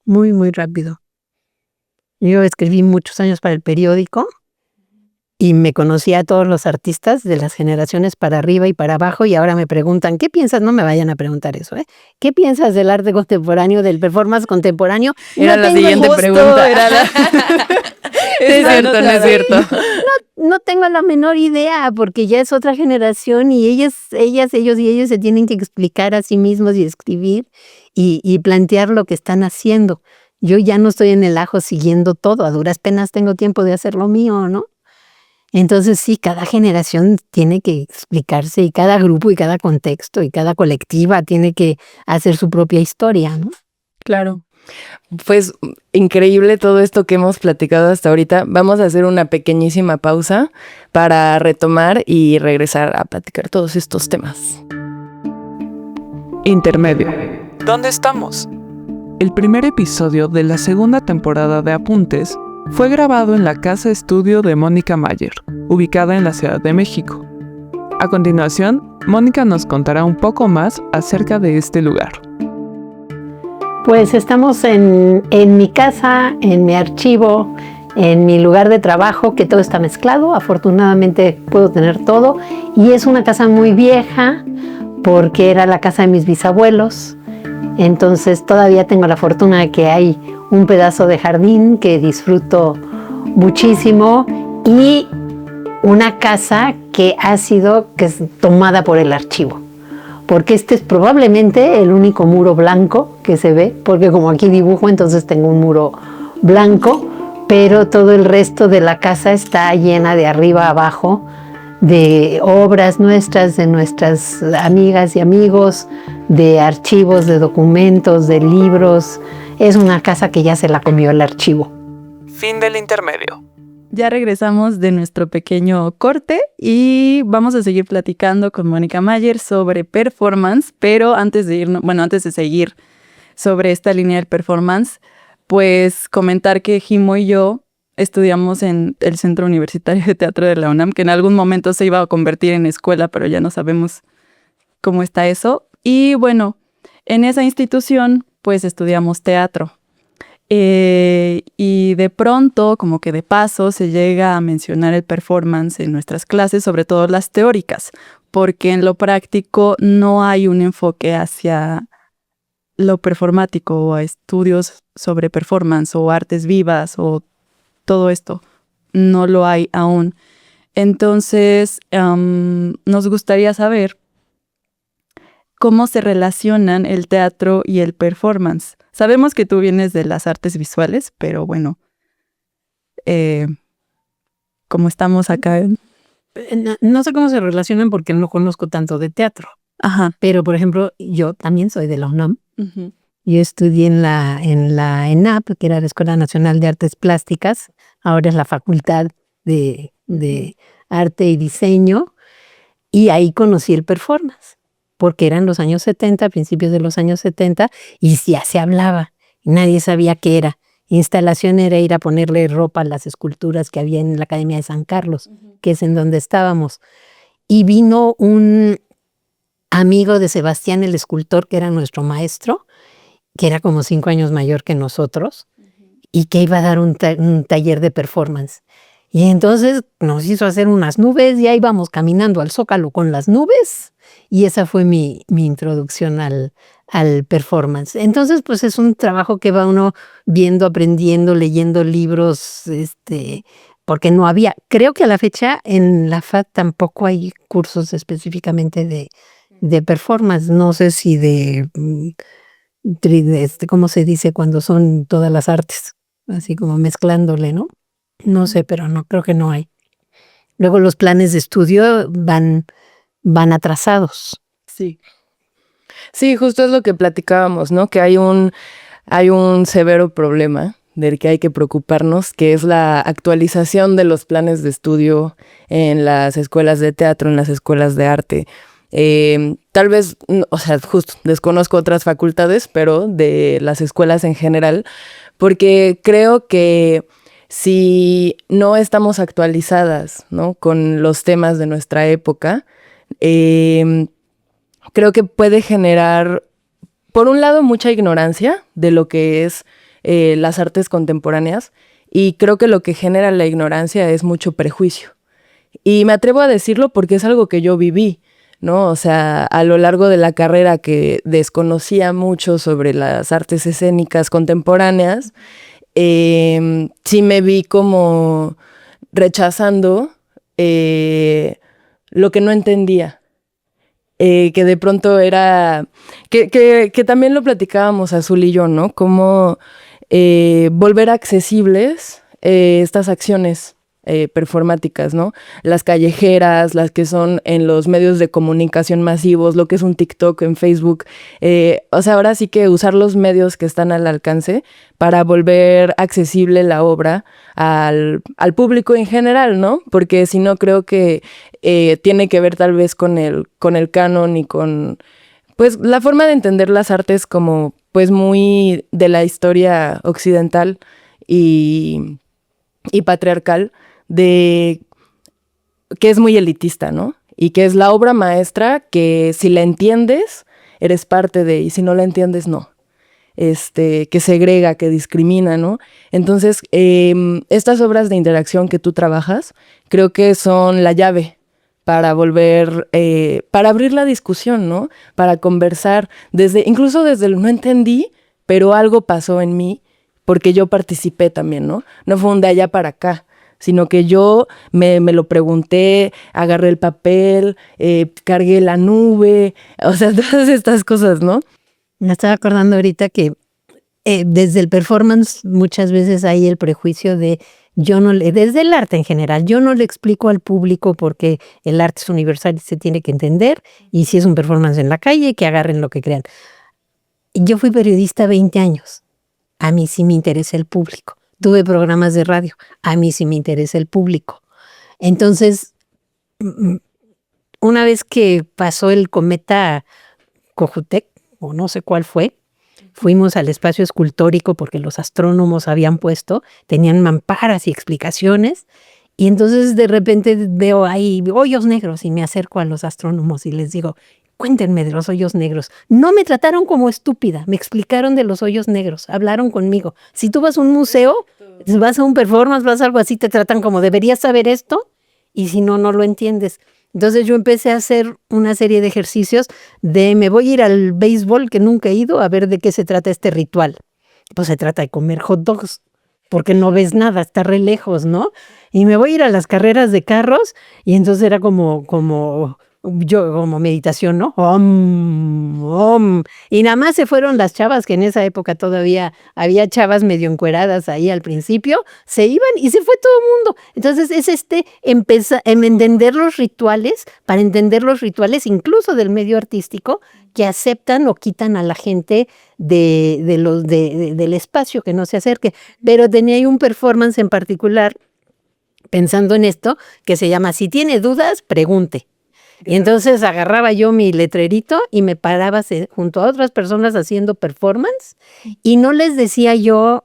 Muy, muy rápido. Yo escribí muchos años para el periódico y me conocí a todos los artistas de las generaciones para arriba y para abajo y ahora me preguntan, ¿qué piensas? No me vayan a preguntar eso, ¿eh? ¿Qué piensas del arte contemporáneo, del performance contemporáneo? Era la siguiente pregunta. No es cierto. No tengo la menor idea porque ya es otra generación y ellos se tienen que explicar a sí mismos y escribir y plantear lo que están haciendo. Yo ya no estoy en el ajo siguiendo todo, a duras penas tengo tiempo de hacer lo mío, ¿no? Entonces sí, cada generación tiene que explicarse y cada grupo y cada contexto y cada colectiva tiene que hacer su propia historia, ¿no? Claro. Pues increíble todo esto que hemos platicado hasta ahorita. Vamos a hacer una pequeñísima pausa para retomar y regresar a platicar todos estos temas. Intermedio. ¿Dónde estamos? El primer episodio de la segunda temporada de Apuntes fue grabado en la casa estudio de Mónica Mayer, ubicada en la Ciudad de México. A continuación, Mónica nos contará un poco más acerca de este lugar. Pues estamos en mi casa, en mi archivo, en mi lugar de trabajo, que todo está mezclado. Afortunadamente puedo tener todo. Y es una casa muy vieja porque era la casa de mis bisabuelos. Entonces todavía tengo la fortuna de que hay un pedazo de jardín que disfruto muchísimo y una casa que es tomada por el archivo. Porque este es probablemente el único muro blanco que se ve, porque como aquí dibujo, entonces tengo un muro blanco, pero todo el resto de la casa está llena de arriba a abajo de obras nuestras, de nuestras amigas y amigos, de archivos, de documentos, de libros. Es una casa que ya se la comió el archivo. Fin del intermedio. Ya regresamos de nuestro pequeño corte y vamos a seguir platicando con Mónica Mayer sobre performance, pero antes de seguir sobre esta línea del performance, pues comentar que Jimo y yo estudiamos en el Centro Universitario de Teatro de la UNAM, que en algún momento se iba a convertir en escuela, pero ya no sabemos cómo está eso. Y bueno, en esa institución pues estudiamos teatro. Y de pronto, como que de paso, se llega a mencionar el performance en nuestras clases, sobre todo las teóricas, porque en lo práctico no hay un enfoque hacia lo performático o a estudios sobre performance o artes vivas o todo esto. No lo hay aún. Entonces, nos gustaría saber cómo se relacionan el teatro y el performance. Sabemos que tú vienes de las artes visuales, pero bueno, como estamos acá... No sé cómo se relacionan porque no conozco tanto de teatro. Ajá. Pero, por ejemplo, yo también soy de la UNAM. Uh-huh. Yo estudié en la ENAP, que era la Escuela Nacional de Artes Plásticas. Ahora es la Facultad de Arte y Diseño. Y ahí conocí el performance, porque eran los años 70, principios de los años 70, y ya se hablaba. Nadie sabía qué era. Instalación era ir a ponerle ropa a las esculturas que había en la Academia de San Carlos, que es en donde estábamos. Y vino un amigo de Sebastián, el escultor, que era nuestro maestro, que era como 5 años mayor que nosotros, y que iba a dar un taller de performance. Y entonces nos hizo hacer unas nubes y ahí íbamos caminando al Zócalo con las nubes. Y esa fue mi introducción al performance. Entonces, pues es un trabajo que va uno viendo, aprendiendo, leyendo libros, porque no había. Creo que a la fecha en la FAD tampoco hay cursos específicamente de performance. No sé si ¿cómo se dice cuando son todas las artes? Así como mezclándole, ¿no? No sé, pero no, creo que no hay. Luego los planes de estudio van atrasados. Sí. Sí, justo es lo que platicábamos, ¿no? Que hay un severo problema del que hay que preocuparnos, que es la actualización de los planes de estudio en las escuelas de teatro, en las escuelas de arte. Tal vez, o sea, justo desconozco otras facultades, pero de las escuelas en general, porque creo que si no estamos actualizadas, ¿no?, con los temas de nuestra época, creo que puede generar, por un lado, mucha ignorancia de lo que es las artes contemporáneas, y creo que lo que genera la ignorancia es mucho prejuicio. Y me atrevo a decirlo porque es algo que yo viví, ¿no? O sea, a lo largo de la carrera, que desconocía mucho sobre las artes escénicas contemporáneas, sí me vi como rechazando lo que no entendía. Que de pronto era, que también lo platicábamos Azul y yo, ¿no? Como volver accesibles estas acciones performáticas, ¿no? Las callejeras, las que son en los medios de comunicación masivos, lo que es un TikTok en Facebook. O sea, ahora sí que usar los medios que están al alcance para volver accesible la obra al público en general, ¿no? Porque si no, creo que tiene que ver tal vez con el canon y con, pues, la forma de entender las artes como, pues, muy de la historia occidental y patriarcal, de que es muy elitista, ¿no? Y que es la obra maestra que si la entiendes, eres parte de, y si no la entiendes, no. que segrega, que discrimina, ¿no? Entonces, estas obras de interacción que tú trabajas, creo que son la llave para para abrir la discusión, ¿no? Para conversar, incluso desde el no entendí, pero algo pasó en mí, porque yo participé también, ¿no? No fue un de allá para acá, sino que yo me lo pregunté, agarré el papel, cargué la nube, o sea, todas estas cosas, ¿no? Me estaba acordando ahorita que desde el performance muchas veces hay el prejuicio de desde el arte en general, yo no le explico al público porque el arte es universal y se tiene que entender, y si es un performance en la calle, que agarren lo que crean. Yo fui periodista 20 años, a mí sí me interesa el público. Tuve programas de radio, a mí sí me interesa el público. Entonces, una vez que pasó el cometa Cojutec, o no sé cuál fue, fuimos al espacio escultórico porque los astrónomos habían tenían mamparas y explicaciones, y entonces de repente veo ahí hoyos negros y me acerco a los astrónomos y les digo, cuéntenme de los hoyos negros. No me trataron como estúpida, me explicaron de los hoyos negros, hablaron conmigo. Si tú vas a un museo, vas a un performance, vas a algo así, te tratan como deberías saber esto, y si no, no lo entiendes. Entonces yo empecé a hacer una serie de ejercicios me voy a ir al béisbol que nunca he ido a ver de qué se trata este ritual. Pues se trata de comer hot dogs, porque no ves nada, está re lejos, ¿no? Y me voy a ir a las carreras de carros, y entonces era como meditación, ¿no? Y nada más se fueron las chavas, que en esa época todavía había chavas medio encueradas ahí al principio, se iban y se fue todo el mundo. Entonces es empezar en entender los rituales, para entender los rituales incluso del medio artístico, que aceptan o quitan a la gente del espacio, que no se acerque. Pero tenía ahí un performance en particular, pensando en esto, que se llama Si tiene dudas, pregunte. Y entonces agarraba yo mi letrerito y me paraba junto a otras personas haciendo performance, y no les decía yo,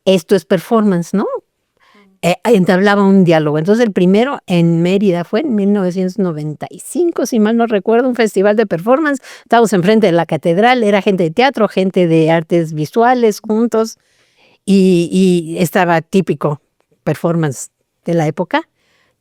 esto es performance, ¿no? Entablaba un diálogo. Entonces el primero en Mérida fue en 1995, si mal no recuerdo, un festival de performance. Estábamos enfrente de la catedral, era gente de teatro, gente de artes visuales juntos, y estaba típico performance de la época.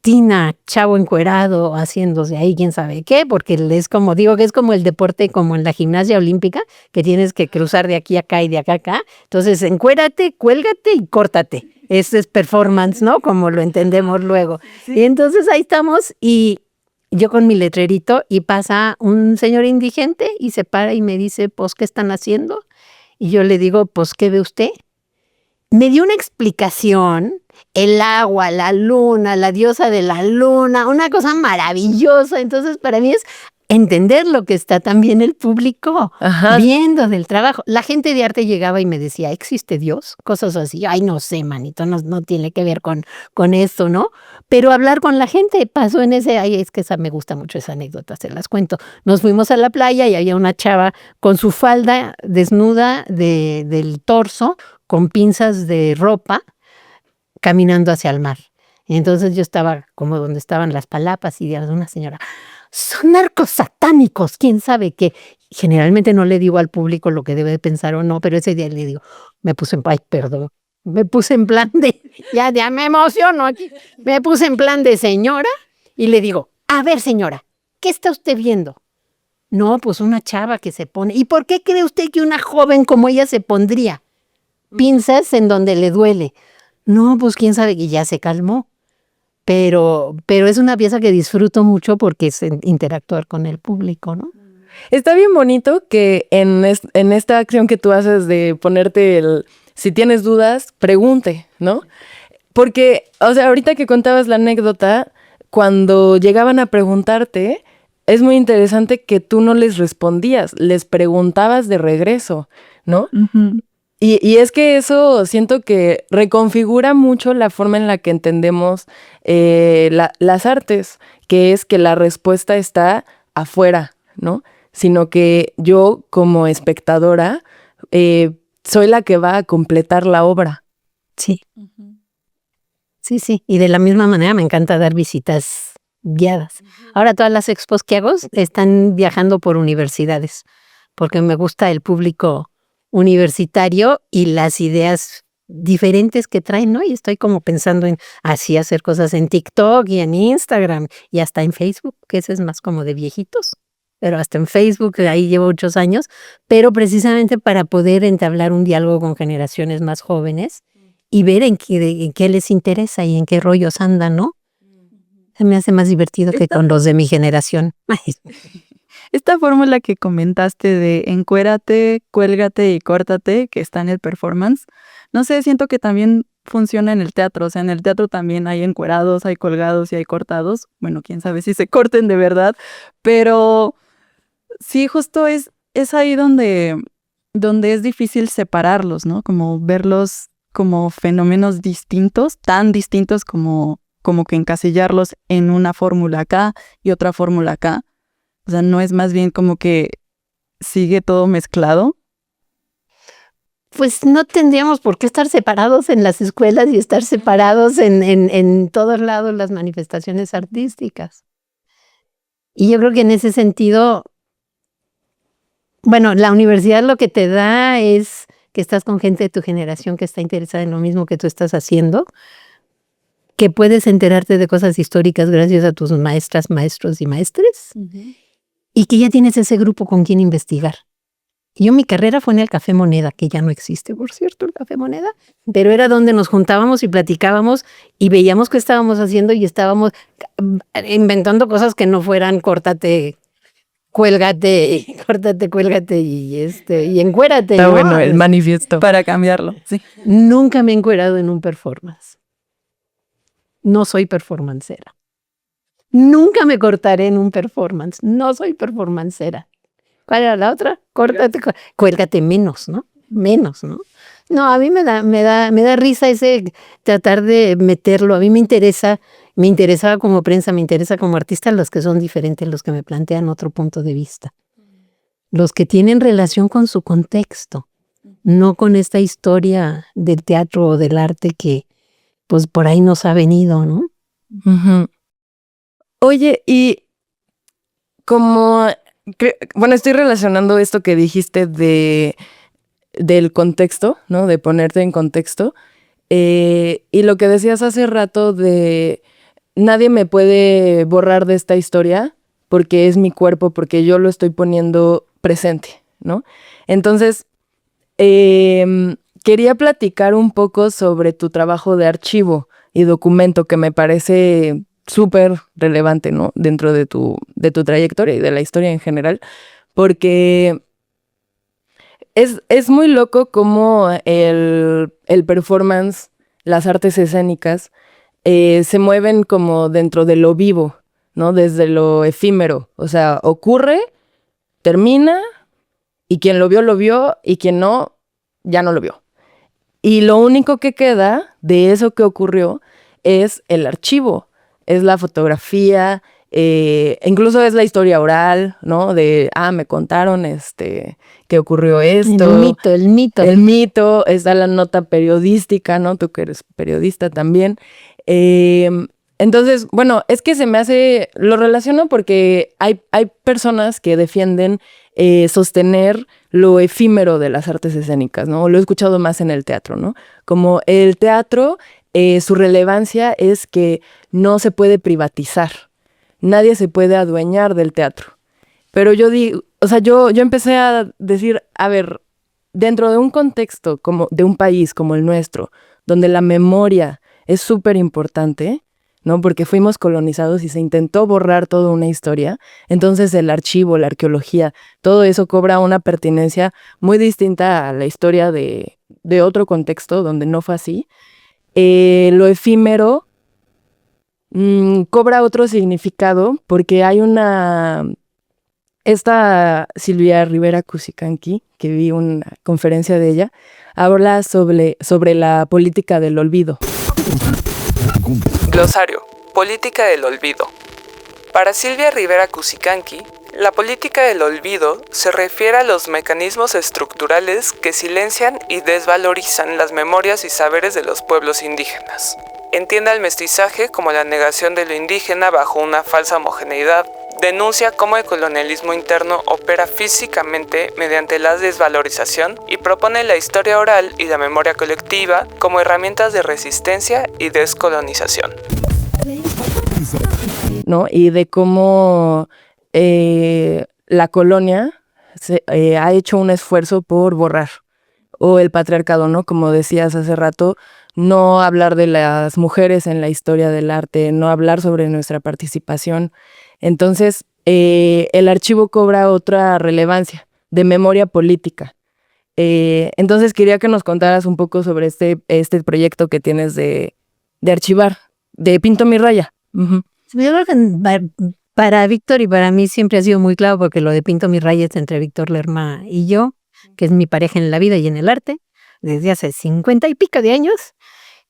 Tina, chavo encuerado, haciéndose ahí quién sabe qué, porque es como, digo que es como el deporte, como en la gimnasia olímpica, que tienes que cruzar de aquí a acá y de acá a acá. Entonces, encuérate, cuélgate y córtate. Ese es performance, ¿no? Como lo entendemos luego. Sí. Y entonces ahí estamos, y yo con mi letrerito, y pasa un señor indigente y se para y me dice, pues, ¿qué están haciendo? Y yo le digo, pues, ¿qué ve usted? Me dio una explicación, el agua, la luna, la diosa de la luna, una cosa maravillosa. Entonces, para mí es entender lo que está también el público viendo del trabajo. La gente de arte llegaba y me decía, ¿existe Dios? Cosas así. Ay, no sé, manito, no tiene que ver con esto, ¿no? Pero hablar con la gente pasó en es que me gusta mucho esa anécdota, se las cuento. Nos fuimos a la playa y había una chava con su falda desnuda del torso, con pinzas de ropa, caminando hacia el mar. Y entonces yo estaba como donde estaban las palapas, y de una señora, son narcos satánicos, quién sabe qué. Generalmente no le digo al público lo que debe pensar o no, pero ese día le digo, me puse en plan de, ya me emociono aquí, me puse en plan de señora, y le digo, a ver señora, ¿qué está usted viendo? No, pues una chava que se pone. ¿Y por qué cree usted que una joven como ella se pondría pinzas en donde le duele? No, pues quién sabe, que ya se calmó. Pero es una pieza que disfruto mucho porque es interactuar con el público, ¿no? Está bien bonito que en esta acción que tú haces de ponerte si tienes dudas, pregunte, ¿no? Porque, o sea, ahorita que contabas la anécdota, cuando llegaban a preguntarte, es muy interesante que tú no les respondías, les preguntabas de regreso, ¿no? Uh-huh. Y es que eso siento que reconfigura mucho la forma en la que entendemos las artes, que es que la respuesta está afuera, ¿no? Sino que yo como espectadora soy la que va a completar la obra. Sí. Uh-huh. Sí. Y de la misma manera me encanta dar visitas guiadas. Uh-huh. Ahora todas las expos que hago están viajando por universidades, porque me gusta el público universitario y las ideas diferentes que traen, ¿no? Y estoy como pensando en así hacer cosas en TikTok y en Instagram y hasta en Facebook, que ese es más como de viejitos, pero hasta en Facebook, ahí llevo muchos años, pero precisamente para poder entablar un diálogo con generaciones más jóvenes y ver en qué les interesa y en qué rollos andan, ¿no? Se me hace más divertido que con los de mi generación. Esta fórmula que comentaste de encuérate, cuélgate y córtate, que está en el performance, no sé, siento que también funciona en el teatro. O sea, en el teatro también hay encuerados, hay colgados y hay cortados. Bueno, quién sabe si se corten de verdad, pero sí, justo es ahí donde es difícil separarlos, ¿no? Como verlos como fenómenos distintos, tan distintos como que encasillarlos en una fórmula acá y otra fórmula acá. O sea, no es más bien como que sigue todo mezclado. Pues no tendríamos por qué estar separados en las escuelas y estar separados en todos lados las manifestaciones artísticas. Y yo creo que en ese sentido, bueno, la universidad lo que te da es que estás con gente de tu generación que está interesada en lo mismo que tú estás haciendo, que puedes enterarte de cosas históricas gracias a tus maestras, maestros y maestres, y que ya tienes ese grupo con quien investigar. Yo mi carrera fue en el Café Moneda, que ya no existe, por cierto, el Café Moneda, pero era donde nos juntábamos y platicábamos y veíamos qué estábamos haciendo y estábamos inventando cosas que no fueran córtate, cuélgate y encuérate. Está ¿no? bueno el manifiesto. Para cambiarlo, sí. Nunca me he encuerado en un performance. No soy performancera. Nunca me cortaré en un performance. No soy performancera. ¿Cuál era la otra? Córtate, cuélgate menos, ¿no? Menos, ¿no? No, a mí me da risa ese tratar de meterlo. A mí me interesaba como prensa, me interesa como artista los que son diferentes, los que me plantean otro punto de vista. Los que tienen relación con su contexto, no con esta historia del teatro o del arte que pues por ahí nos ha venido, ¿no? Uh-huh. Oye, y como, bueno, estoy relacionando esto que dijiste del contexto, ¿no? De ponerte en contexto. Y lo que decías hace rato de nadie me puede borrar de esta historia porque es mi cuerpo, porque yo lo estoy poniendo presente, ¿no? Entonces, quería platicar un poco sobre tu trabajo de archivo y documento que me parece súper relevante, ¿no? Dentro de tu trayectoria y de la historia en general, porque es muy loco cómo el performance, las artes escénicas, se mueven como dentro de lo vivo, ¿no? Desde lo efímero. O sea, ocurre, termina, y quien lo vio, y quien no, ya no lo vio. Y lo único que queda de eso que ocurrió es el archivo, es la fotografía, incluso es la historia oral, ¿no? De, me contaron que ocurrió esto. El mito. El mito, está la nota periodística, ¿no? Tú que eres periodista también. Entonces, bueno, es que se me hace, lo relaciono porque hay personas que defienden sostener lo efímero de las artes escénicas, ¿no? Lo he escuchado más en el teatro, ¿no? Como el teatro, su relevancia es que no se puede privatizar. Nadie se puede adueñar del teatro. Pero yo digo, o sea, yo empecé a decir, a ver, dentro de un contexto como de un país como el nuestro, donde la memoria es súper importante, ¿no? Porque fuimos colonizados y se intentó borrar toda una historia. Entonces el archivo, la arqueología, todo eso cobra una pertinencia muy distinta a la historia de otro contexto donde no fue así. Lo efímero cobra otro significado porque hay esta Silvia Rivera Cusicanqui, que vi una conferencia de ella, habla sobre la política del olvido. Glosario, política del olvido. Para Silvia Rivera Cusicanqui, la política del olvido se refiere a los mecanismos estructurales que silencian y desvalorizan las memorias y saberes de los pueblos indígenas. Entiende el mestizaje como la negación de lo indígena bajo una falsa homogeneidad, denuncia cómo el colonialismo interno opera físicamente mediante la desvalorización y propone la historia oral y la memoria colectiva como herramientas de resistencia y descolonización. ¿No? Y de cómo la colonia ha hecho un esfuerzo por borrar, o el patriarcado, ¿no? Como decías hace rato, no hablar de las mujeres en la historia del arte, no hablar sobre nuestra participación. Entonces, el archivo cobra otra relevancia de memoria política. Entonces, quería que nos contaras un poco sobre este proyecto que tienes de archivar, de Pinto mi raya. Yo creo que para Víctor y para mí siempre ha sido muy claro, porque lo de Pinto mi raya es entre Víctor Lerma y yo, que es mi pareja en la vida y en el arte, desde hace 50 y pico de años.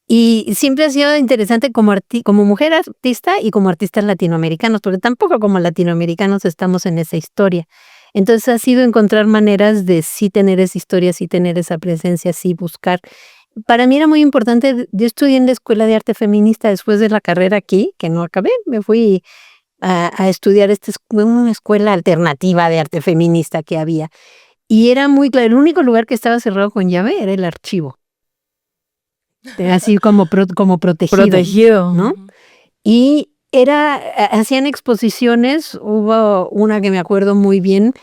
Y siempre ha sido interesante como mujer artista y como artistas latinoamericanos, porque tampoco como latinoamericanos estamos en esa historia. Entonces ha sido encontrar maneras de sí tener esa historia, sí tener esa presencia, sí buscar. Para mí era muy importante. Yo estudié en la Escuela de Arte Feminista después de la carrera aquí, que no acabé. Me fui a estudiar una escuela alternativa de arte feminista que había. Y era muy claro, el único lugar que estaba cerrado con llave era el archivo. Así como protegido, ¿no? Y hacían exposiciones. Hubo una que me acuerdo muy bien,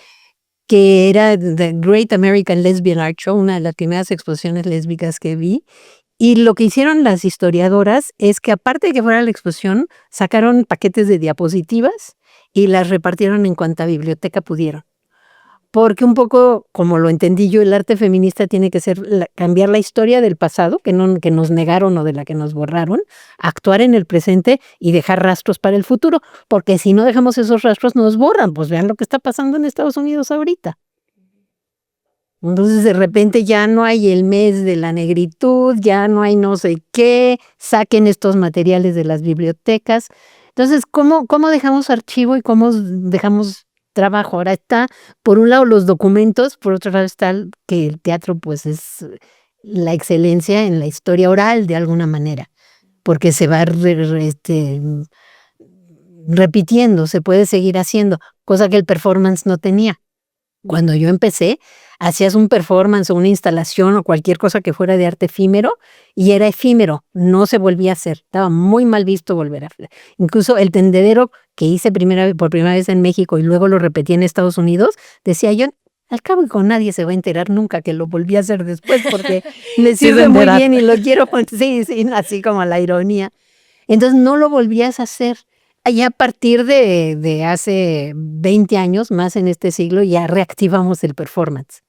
que era The Great American Lesbian Art Show, una de las primeras exposiciones lésbicas que vi. Y lo que hicieron las historiadoras es que, aparte de que fuera la exposición, sacaron paquetes de diapositivas y las repartieron en cuanta biblioteca pudieron. Porque un poco, como lo entendí yo, el arte feminista tiene que ser cambiar la historia del pasado, que nos negaron o de la que nos borraron, actuar en el presente y dejar rastros para el futuro, porque si no dejamos esos rastros nos borran. Pues vean lo que está pasando en Estados Unidos ahorita. Entonces de repente ya no hay el mes de la negritud, ya no hay no sé qué, saquen estos materiales de las bibliotecas. Entonces, ¿cómo dejamos archivo y cómo dejamos trabajo? Ahora está, por un lado, los documentos, por otro lado está que el teatro pues es la excelencia en la historia oral de alguna manera, porque se va repitiendo, se puede seguir haciendo, cosa que el performance no tenía. Cuando yo empecé, hacías un performance o una instalación o cualquier cosa que fuera de arte efímero y era efímero, no se volvía a hacer. Estaba muy mal visto volver a hacer. Incluso el tendedero que hice por primera vez en México y luego lo repetí en Estados Unidos, decía yo, al cabo y con nadie se va a enterar nunca que lo volví a hacer después porque me sirve muy bien y lo quiero. Sí, así como la ironía. Entonces no lo volvías a hacer. Ya a partir de hace 20 años, más en este siglo, ya reactivamos el performance.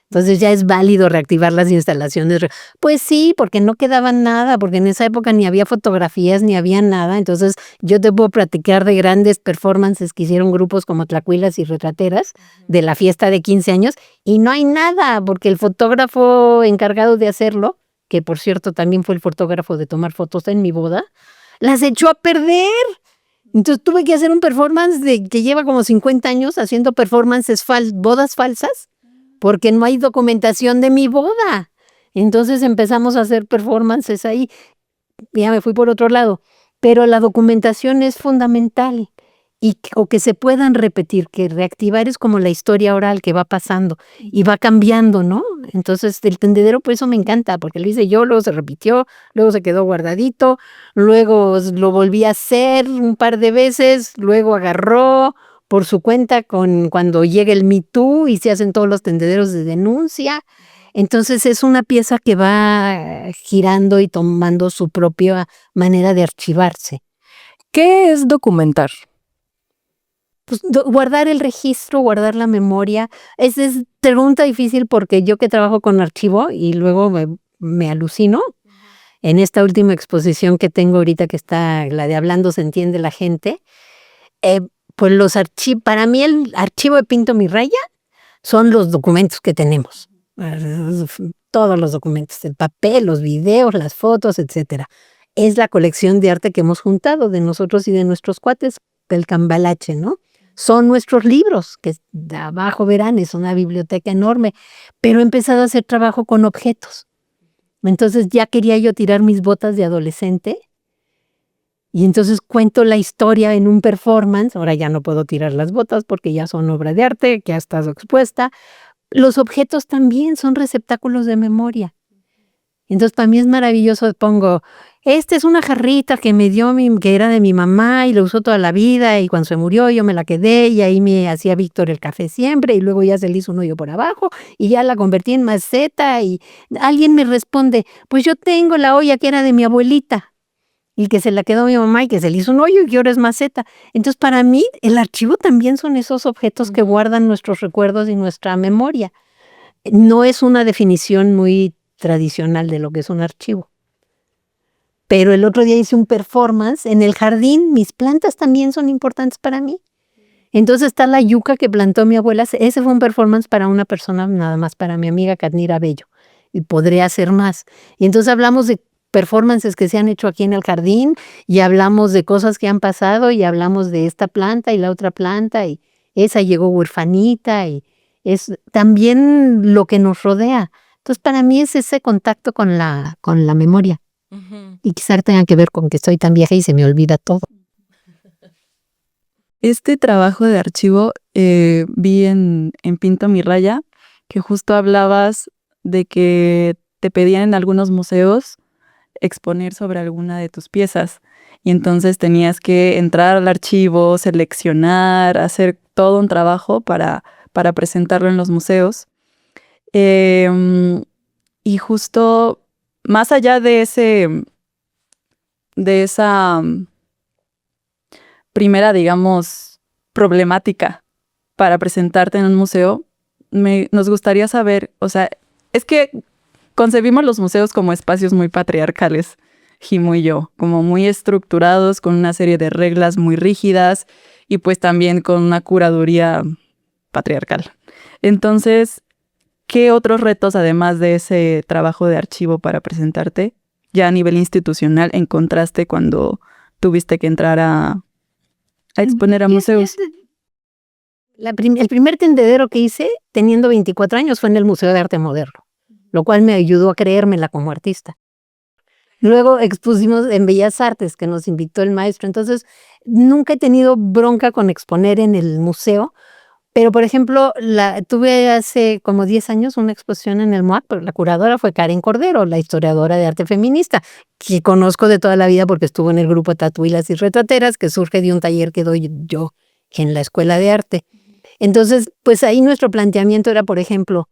Entonces ya es válido reactivar las instalaciones. Pues sí, porque no quedaba nada, porque en esa época ni había fotografías, ni había nada. Entonces yo te puedo platicar de grandes performances que hicieron grupos como Tlacuilas y Retrateras de la fiesta de 15 años y no hay nada, porque el fotógrafo encargado de hacerlo, que por cierto también fue el fotógrafo de tomar fotos en mi boda, las echó a perder. Entonces tuve que hacer un performance que lleva como 50 años haciendo performances bodas falsas, porque no hay documentación de mi boda. Entonces empezamos a hacer performances ahí. Ya me fui por otro lado. Pero la documentación es fundamental. O que se puedan repetir, que reactivar es como la historia oral que va pasando y va cambiando, ¿no? Entonces el tendedero por eso me encanta, porque lo hice yo, luego se repitió, luego se quedó guardadito, luego lo volví a hacer un par de veces, luego agarró por su cuenta cuando llega el Me Too y se hacen todos los tendederos de denuncia. Entonces es una pieza que va girando y tomando su propia manera de archivarse. ¿Qué es documentar? Pues guardar el registro, guardar la memoria. Es pregunta difícil porque yo que trabajo con archivo y luego me alucino. En esta última exposición que tengo ahorita, que está la de Hablando se entiende la gente, pues para mí el archivo de Pinto mi raya son los documentos que tenemos. Todos los documentos, el papel, los videos, las fotos, etcétera. Es la colección de arte que hemos juntado de nosotros y de nuestros cuates del Cambalache, ¿no? Son nuestros libros, que de abajo verán, es una biblioteca enorme, pero he empezado a hacer trabajo con objetos. Entonces ya quería yo tirar mis botas de adolescente Y entonces cuento la historia en un performance. Ahora ya no puedo tirar las botas porque ya son obra de arte, que ha estado expuesta. Los objetos también son receptáculos de memoria. Entonces para mí es maravilloso. Pongo, esta es una jarrita que me dio, que era de mi mamá y la usó toda la vida, y cuando se murió yo me la quedé y ahí me hacía Víctor el café siempre, y luego ya se le hizo un hoyo por abajo y ya la convertí en maceta, y alguien me responde, pues yo tengo la olla que era de mi abuelita y que se la quedó mi mamá y que se le hizo un hoyo y que ahora es maceta. Entonces para mí el archivo también son esos objetos que guardan nuestros recuerdos y nuestra memoria. No es una definición muy tradicional de lo que es un archivo. Pero el otro día hice un performance en el jardín. Mis plantas también son importantes para mí. Entonces está la yuca que plantó mi abuela. Ese fue un performance para una persona, nada más para mi amiga Katnira Bello. Y podría hacer más. Y entonces hablamos de performances que se han hecho aquí en el jardín, y hablamos de cosas que han pasado, y hablamos de esta planta y la otra planta, y esa llegó huerfanita, y es también lo que nos rodea. Entonces para mí es ese contacto con la memoria. Y quizás tenga que ver con que estoy tan vieja y se me olvida todo. Este trabajo de archivo vi en Pinto mi raya, que justo hablabas de que te pedían en algunos museos exponer sobre alguna de tus piezas, y entonces tenías que entrar al archivo, seleccionar, hacer todo un trabajo para presentarlo en los museos. Y justo más allá de esa primera, digamos, problemática para presentarte en un museo, nos gustaría saber, o sea, es que concebimos los museos como espacios muy patriarcales, Jimo y yo, como muy estructurados, con una serie de reglas muy rígidas y pues también con una curaduría patriarcal. Entonces, ¿qué otros retos, además de ese trabajo de archivo para presentarte, ya a nivel institucional, encontraste cuando tuviste que entrar a exponer a museos? El primer tendedero que hice, teniendo 24 años, fue en el Museo de Arte Moderno, lo cual me ayudó a creérmela como artista. Luego expusimos en Bellas Artes, que nos invitó el maestro. Entonces, nunca he tenido bronca con exponer en el museo, pero, por ejemplo, tuve hace como 10 años una exposición en el MOAC, pero la curadora fue Karen Cordero, la historiadora de arte feminista, que conozco de toda la vida porque estuvo en el grupo Tatuilas y Retrateras, que surge de un taller que doy yo en la Escuela de Arte. Entonces, pues ahí nuestro planteamiento era, por ejemplo,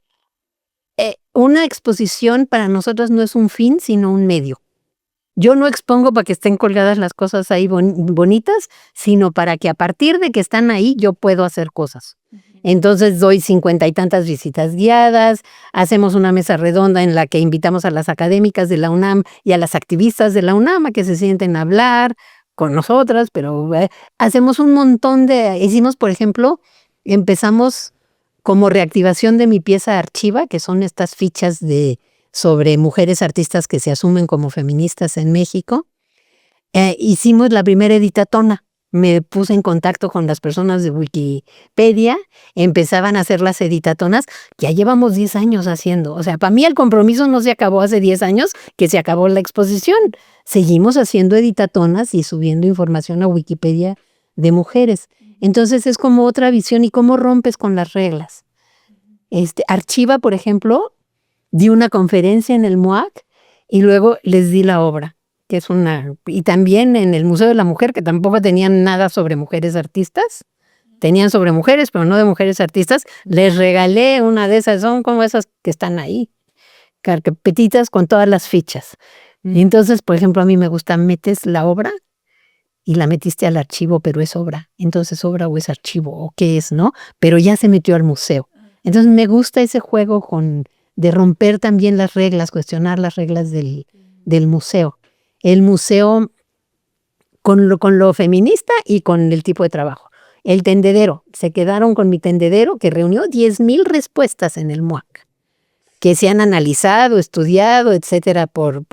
una exposición para nosotros no es un fin, sino un medio. Yo no expongo para que estén colgadas las cosas ahí bonitas, sino para que a partir de que están ahí yo puedo hacer cosas. Entonces doy 50 y tantas visitas guiadas, hacemos una mesa redonda en la que invitamos a las académicas de la UNAM y a las activistas de la UNAM a que se sienten a hablar con nosotras, pero hacemos un montón hicimos, por ejemplo, empezamos como reactivación de mi pieza Archiva, que son estas fichas sobre mujeres artistas que se asumen como feministas en México. Hicimos la primera editatona. Me puse en contacto con las personas de Wikipedia, empezaban a hacer las editatonas, que ya llevamos 10 años haciendo. O sea, para mí el compromiso no se acabó hace 10 años que se acabó la exposición. Seguimos haciendo editatonas y subiendo información a Wikipedia de mujeres. Entonces es como otra visión y cómo rompes con las reglas. Archiva, por ejemplo, di una conferencia en el MOAC y luego les di la obra, que es y también en el Museo de la Mujer, que tampoco tenían nada sobre mujeres artistas, tenían sobre mujeres, pero no de mujeres artistas, les regalé una de esas, son como esas que están ahí, carpetitas con todas las fichas. Y entonces, por ejemplo, a mí me gusta, metes la obra y la metiste al archivo, pero es obra. Entonces, obra o es archivo, o qué es, ¿no? Pero ya se metió al museo. Entonces, me gusta ese juego de romper también las reglas, cuestionar las reglas del museo. El museo con lo feminista y con el tipo de trabajo. El tendedero, se quedaron con mi tendedero que reunió 10,000 respuestas en el MOAC, que se han analizado, estudiado, etcétera, por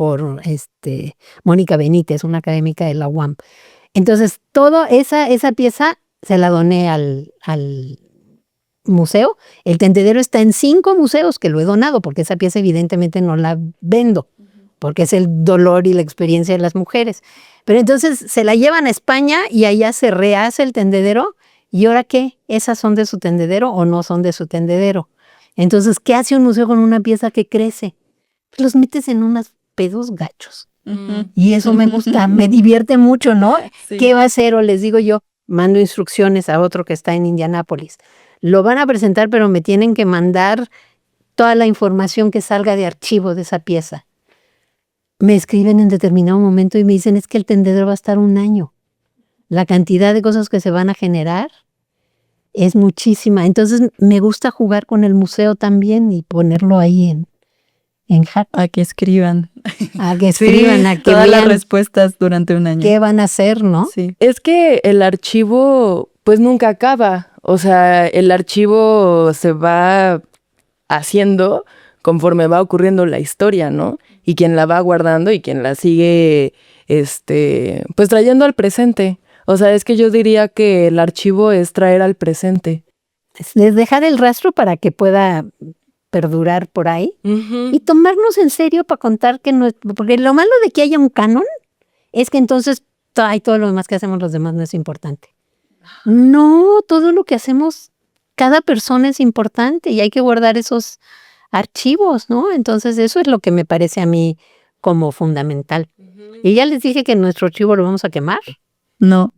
Mónica Benítez, una académica de la UAM. Entonces, toda esa pieza se la doné al museo. El tendedero está en 5 museos que lo he donado, porque esa pieza evidentemente no la vendo. porque es el dolor y la experiencia de las mujeres. Pero entonces se la llevan a España y allá se rehace el tendedero. ¿Y ahora qué? ¿Esas son de su tendedero o no son de su tendedero? Entonces, ¿qué hace un museo con una pieza que crece? Los metes en unos pedos gachos. Y eso me gusta, me divierte mucho, ¿no? Sí. ¿Qué va a hacer? O les digo yo, mando instrucciones a otro que está en Indianápolis. Lo van a presentar, pero me tienen que mandar toda la información que salga de archivo de esa pieza. Me escriben en determinado momento y me dicen, es que el tendedero va a estar 1 año. La cantidad de cosas que se van a generar es muchísima. Entonces me gusta jugar con el museo también y ponerlo ahí en jaque. A que escriban. A que escriban, a que todas vean las respuestas durante 1 año. ¿Qué van a hacer, no? Sí. Es que el archivo pues nunca acaba. O sea, el archivo se va haciendo conforme va ocurriendo la historia, ¿no? Y quien la va guardando y quien la sigue, pues trayendo al presente. O sea, es que yo diría que el archivo es traer al presente. Es dejar el rastro para que pueda perdurar por ahí y tomarnos en serio para contar que no, porque lo malo de que haya un canon es que entonces todo lo demás que hacemos los demás no es importante. No, todo lo que hacemos, cada persona es importante y hay que guardar esos archivos, ¿no? Entonces eso es lo que me parece a mí como fundamental. Y ya les dije que nuestro archivo lo vamos a quemar. No.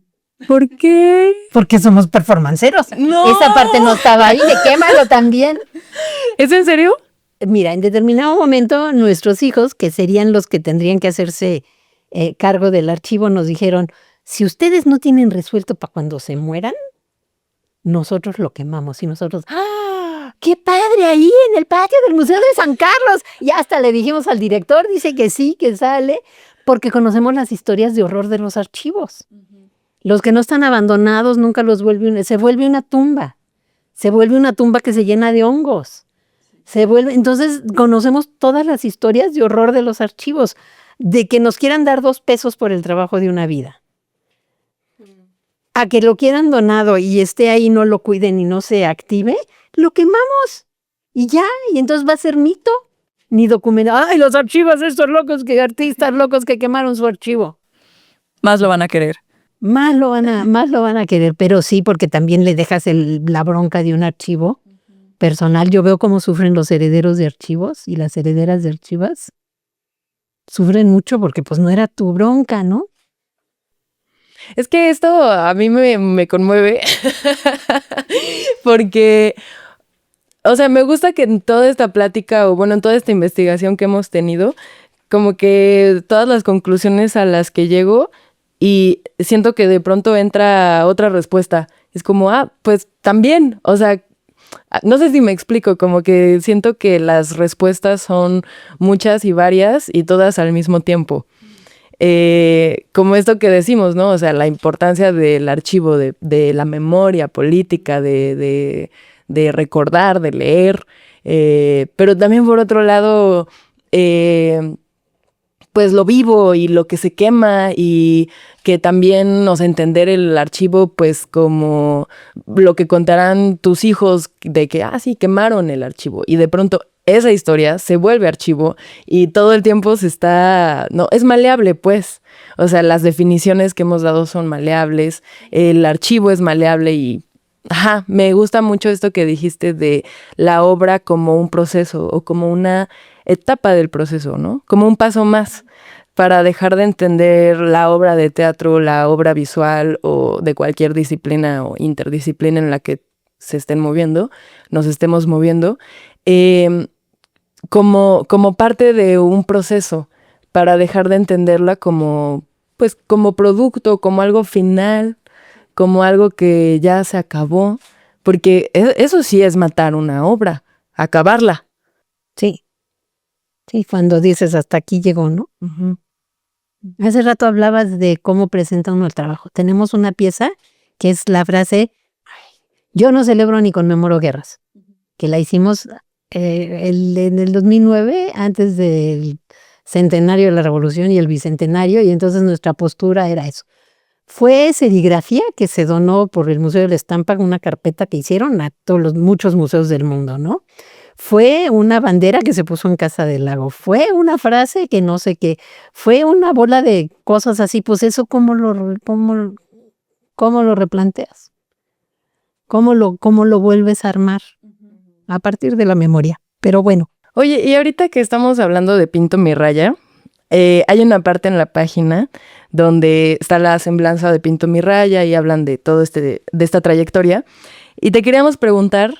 ¿Por qué? Porque somos performanceros. No. Esa parte no estaba ahí, de quémalo también. ¿Es en serio? Mira, en determinado momento nuestros hijos, que serían los que tendrían que hacerse cargo del archivo, nos dijeron, si ustedes no tienen resuelto para cuando se mueran, nosotros lo quemamos. Y nosotros, ¡ah! ¡Qué padre! Ahí en el patio del Museo de San Carlos. Y hasta le dijimos al director, dice que sí, que sale, porque conocemos las historias de horror de los archivos. Los que no están abandonados nunca los se vuelve una tumba. Se vuelve una tumba que se llena de hongos. Entonces conocemos todas las historias de horror de los archivos, de que nos quieran dar 2 pesos por el trabajo de una vida. A que lo quieran donado y esté ahí, no lo cuiden y no se active, lo quemamos. Y ya, y entonces va a ser mito, ni documento. ¡Ay, los archivos, estos locos, artistas locos que quemaron su archivo! Más lo van a querer. Más lo van a querer, pero sí, porque también le dejas la bronca de un archivo personal. Yo veo cómo sufren los herederos de archivos y las herederas de archivas. Sufren mucho porque pues no era tu bronca, ¿no? Es que esto a mí me conmueve porque, o sea, me gusta que en toda esta plática o bueno, en toda esta investigación que hemos tenido, como que todas las conclusiones a las que llego y siento que de pronto entra otra respuesta. Es como, pues también, o sea, no sé si me explico, como que siento que las respuestas son muchas y varias y todas al mismo tiempo. Como esto que decimos, ¿no? O sea, la importancia del archivo, de la memoria política, de recordar, de leer, pero también por otro lado, pues lo vivo y lo que se quema y que también, o sea, entender el archivo pues como lo que contarán tus hijos de que, sí, quemaron el archivo y de pronto esa historia se vuelve archivo y todo el tiempo es maleable pues, o sea, las definiciones que hemos dado son maleables, el archivo es maleable y me gusta mucho esto que dijiste de la obra como un proceso o como una etapa del proceso, ¿no? Como un paso más para dejar de entender la obra de teatro, la obra visual o de cualquier disciplina o interdisciplina en la que nos estemos moviendo, como parte de un proceso para dejar de entenderla como producto, como algo final, como algo que ya se acabó, porque eso sí es matar una obra, acabarla. Sí. Sí, cuando dices hasta aquí llegó, ¿no? Uh-huh. Hace rato hablabas de cómo presenta uno el trabajo. Tenemos una pieza que es la frase, yo no celebro ni conmemoro guerras, que la hicimos en el 2009, antes del centenario de la Revolución y el bicentenario, y entonces nuestra postura era eso. Fue serigrafía que se donó por el Museo de la Estampa, una carpeta que hicieron a muchos museos del mundo, ¿no? fue una bandera que se puso en Casa del Lago, fue una frase que no sé qué, fue una bola de cosas así, pues eso ¿cómo lo replanteas? ¿Cómo lo vuelves a armar? A partir de la memoria. Pero bueno. Oye, y ahorita que estamos hablando de Pinto mi raya, hay una parte en la página donde está la semblanza de Pinto mi raya y hablan de todo de esta trayectoria. Y te queríamos preguntar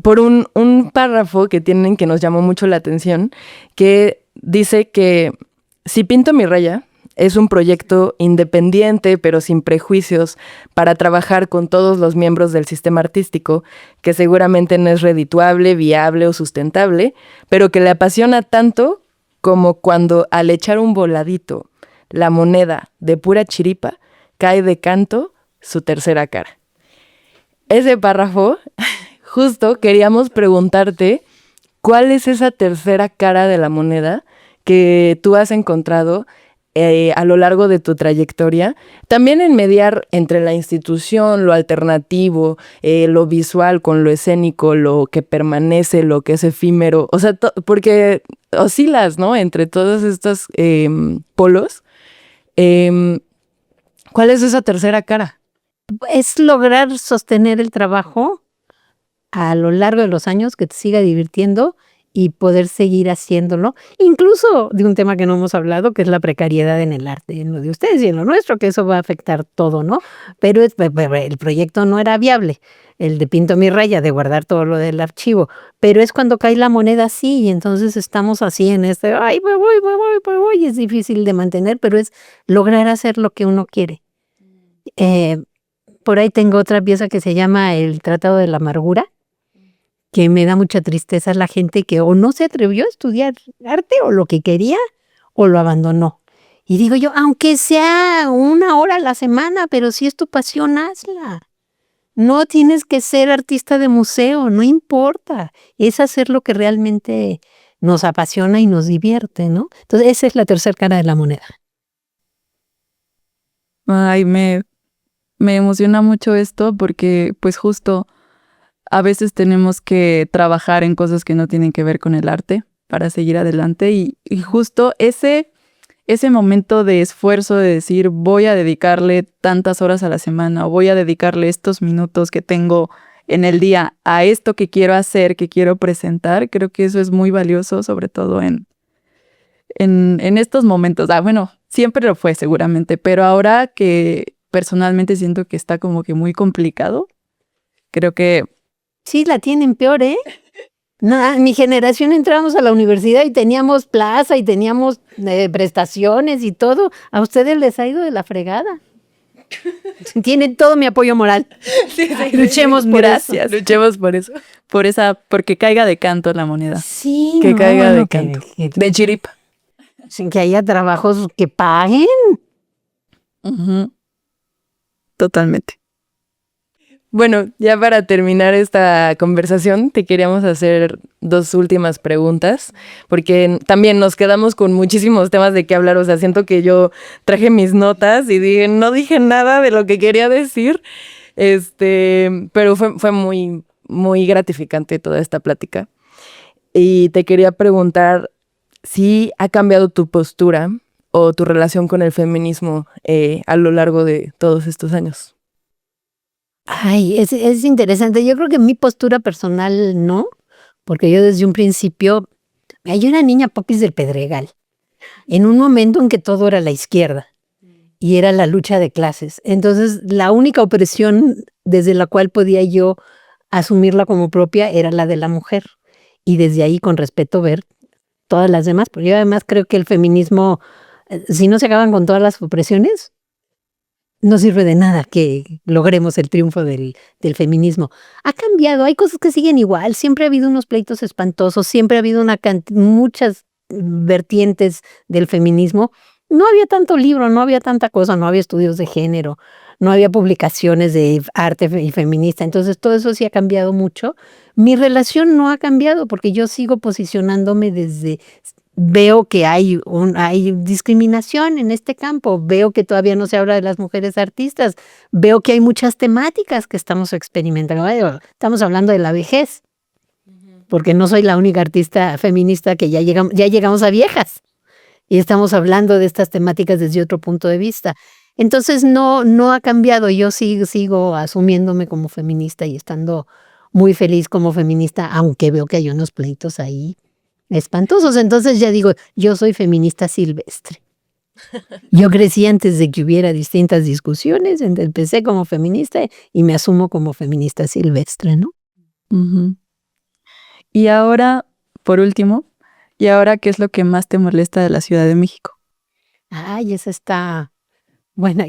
por un párrafo que tienen que nos llamó mucho la atención, que dice que si Pinto mi raya es un proyecto independiente, pero sin prejuicios, para trabajar con todos los miembros del sistema artístico, que seguramente no es redituable, viable o sustentable, pero que le apasiona tanto como cuando al echar un voladito, la moneda de pura chiripa, cae de canto su tercera cara. Ese párrafo, justo queríamos preguntarte, ¿cuál es esa tercera cara de la moneda que tú has encontrado a lo largo de tu trayectoria, también en mediar entre la institución, lo alternativo, lo visual con lo escénico, lo que permanece, lo que es efímero, o sea, porque oscilas, ¿no? Entre todos estos polos. ¿Cuál es esa tercera cara? Es lograr sostener el trabajo a lo largo de los años, que te siga divirtiendo y poder seguir haciéndolo, incluso de un tema que no hemos hablado, que es la precariedad en el arte, en lo de ustedes y en lo nuestro, que eso va a afectar todo, ¿no? Pero el proyecto no era viable, el de Pinto mi raya, de guardar todo lo del archivo, pero es cuando cae la moneda así, y entonces estamos así en ay, me voy, y es difícil de mantener, pero es lograr hacer lo que uno quiere. Por ahí tengo otra pieza que se llama El Tratado de la Amargura, que me da mucha tristeza la gente que o no se atrevió a estudiar arte o lo que quería o lo abandonó. Y digo yo, aunque sea 1 hora a la semana, pero si es tu pasión, hazla. No tienes que ser artista de museo, no importa. Es hacer lo que realmente nos apasiona y nos divierte, ¿no? Entonces esa es la tercera cara de la moneda. Ay, me emociona mucho esto porque pues justo a veces tenemos que trabajar en cosas que no tienen que ver con el arte para seguir adelante y justo ese momento de esfuerzo de decir voy a dedicarle tantas horas a la semana o voy a dedicarle estos minutos que tengo en el día a esto que quiero hacer, que quiero presentar, creo que eso es muy valioso, sobre todo en estos momentos. Bueno, siempre lo fue seguramente, pero ahora que personalmente siento que está como que muy complicado, creo que sí, la tienen peor, ¿eh? No, mi generación entramos a la universidad y teníamos plaza y teníamos prestaciones y todo. A ustedes les ha ido de la fregada. Tienen todo mi apoyo moral. Sí, luchemos por gracias. eso. Luchemos por eso. Porque caiga de canto la moneda. Sí, que caiga de canto. De chiripa. Sin que haya trabajos que paguen. Uh-huh. Totalmente. Bueno, ya para terminar esta conversación, te queríamos hacer 2 últimas preguntas, porque también nos quedamos con muchísimos temas de qué hablar. O sea, siento que yo traje mis notas y no dije nada de lo que quería decir, pero fue muy, muy gratificante toda esta plática. Y te quería preguntar si ha cambiado tu postura o tu relación con el feminismo a lo largo de todos estos años. Ay, es interesante. Yo creo que mi postura personal no, porque yo desde un principio, yo era niña popis del Pedregal, en un momento en que todo era la izquierda y era la lucha de clases. Entonces, la única opresión desde la cual podía yo asumirla como propia era la de la mujer. Y desde ahí, con respeto, ver todas las demás. Porque yo además creo que el feminismo, si no se acaban con todas las opresiones, no sirve de nada que logremos el triunfo del feminismo. Ha cambiado, hay cosas que siguen igual, siempre ha habido unos pleitos espantosos, siempre ha habido muchas vertientes del feminismo. No había tanto libro, no había tanta cosa, no había estudios de género, no había publicaciones de arte y feminista, entonces todo eso sí ha cambiado mucho. Mi relación no ha cambiado porque yo sigo posicionándome desde... Veo que hay discriminación en este campo, veo que todavía no se habla de las mujeres artistas, veo que hay muchas temáticas que estamos experimentando. Estamos hablando de la vejez. porque no soy la única artista feminista que ya llegamos a viejas y estamos hablando de estas temáticas desde otro punto de vista. Entonces no ha cambiado, yo sigo asumiéndome como feminista y estando muy feliz como feminista, aunque veo que hay unos pleitos ahí espantosos. Entonces ya digo, yo soy feminista silvestre. Yo crecí antes de que hubiera distintas discusiones, empecé como feminista y me asumo como feminista silvestre, ¿no? Uh-huh. Y ahora, por último, ¿qué es lo que más te molesta de la Ciudad de México? Ay, esa está... Bueno,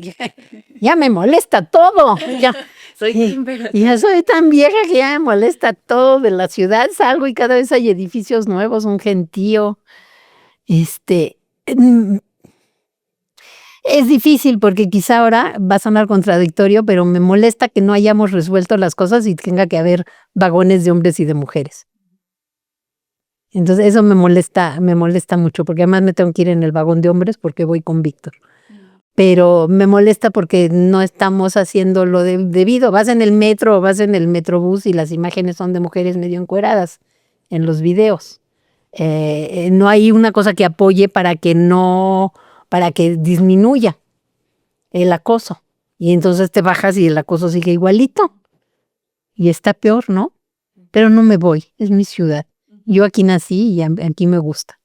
ya me molesta todo. Ya soy tan vieja que ya me molesta todo de la ciudad. Salgo y cada vez hay edificios nuevos, un gentío. Es difícil porque quizá ahora va a sonar contradictorio, pero me molesta que no hayamos resuelto las cosas y tenga que haber vagones de hombres y de mujeres. Entonces eso me molesta mucho, porque además me tengo que ir en el vagón de hombres porque voy con Víctor. Pero me molesta porque no estamos haciendo lo debido. Vas en el metro o vas en el metrobús y las imágenes son de mujeres medio encueradas en los videos. No hay una cosa que apoye para que disminuya el acoso. Y entonces te bajas y el acoso sigue igualito. Y está peor, ¿no? Pero no me voy, es mi ciudad. Yo aquí nací y aquí me gusta.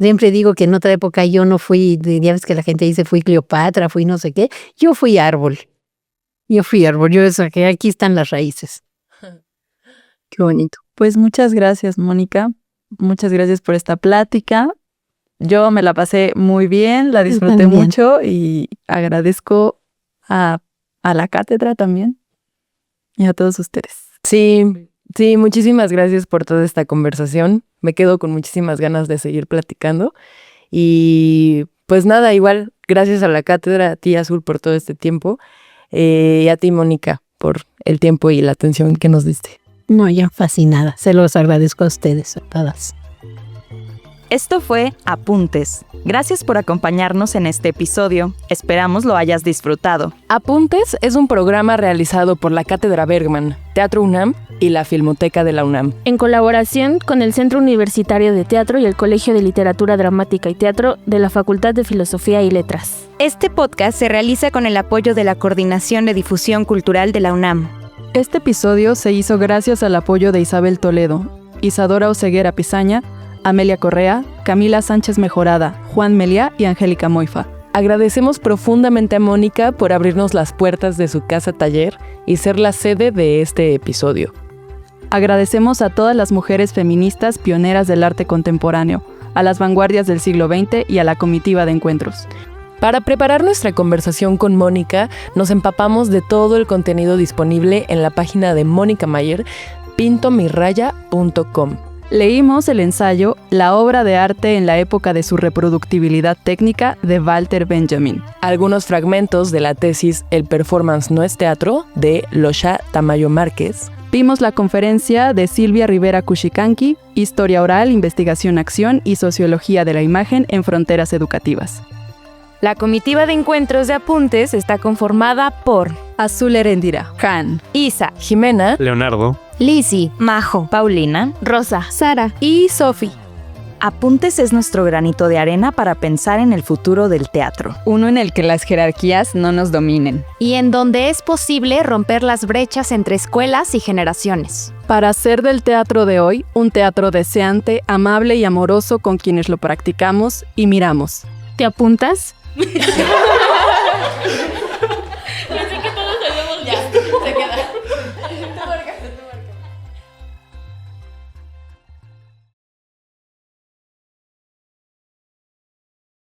Siempre digo que en otra época yo no fui, ya ves que la gente dice fui Cleopatra, fui no sé qué. Yo fui árbol. Yo que aquí están las raíces. Qué bonito. Pues muchas gracias, Mónica. Muchas gracias por esta plática. Yo me la pasé muy bien, la disfruté mucho y agradezco a la cátedra también y a todos ustedes. Sí, muchísimas gracias por toda esta conversación. Me quedo con muchísimas ganas de seguir platicando. Y pues nada, igual, gracias a la cátedra, a ti, Azul, por todo este tiempo. Y a ti, Mónica, por el tiempo y la atención que nos diste. No, ya fascinada. Se los agradezco a ustedes, a todas. Esto fue Apuntes. Gracias por acompañarnos en este episodio. Esperamos lo hayas disfrutado. Apuntes es un programa realizado por la Cátedra Bergman, Teatro UNAM y la Filmoteca de la UNAM, en colaboración con el Centro Universitario de Teatro y el Colegio de Literatura Dramática y Teatro de la Facultad de Filosofía y Letras. Este podcast se realiza con el apoyo de la Coordinación de Difusión Cultural de la UNAM. Este episodio se hizo gracias al apoyo de Isabel Toledo, Isadora Oseguera Pizaña, Amelia Correa, Camila Sánchez Mejorada, Juan Meliá y Angélica Moifa. Agradecemos profundamente a Mónica por abrirnos las puertas de su casa taller y ser la sede de este episodio. Agradecemos a todas las mujeres feministas pioneras del arte contemporáneo, a las vanguardias del siglo XX y a la comitiva de encuentros. Para preparar nuestra conversación con Mónica, nos empapamos de todo el contenido disponible en la página de Mónica Mayer, pintomirraya.com. Leímos el ensayo La obra de arte en la época de su reproductibilidad técnica de Walter Benjamin. Algunos fragmentos de la tesis El performance no es teatro de Losha Tamayo Márquez. Vimos la conferencia de Silvia Rivera Cuchicanqui, Historia oral, investigación, acción y sociología de la imagen en fronteras educativas. La comitiva de encuentros de Apuntes está conformada por Azul Erendira, Han, Isa, Jimena, Leonardo, Lizzy, Majo, Paulina, Rosa, Sara y Sofi. Apuntes es nuestro granito de arena para pensar en el futuro del teatro. Uno en el que las jerarquías no nos dominen. Y en donde es posible romper las brechas entre escuelas y generaciones. Para hacer del teatro de hoy un teatro deseante, amable y amoroso con quienes lo practicamos y miramos. ¿Te apuntas?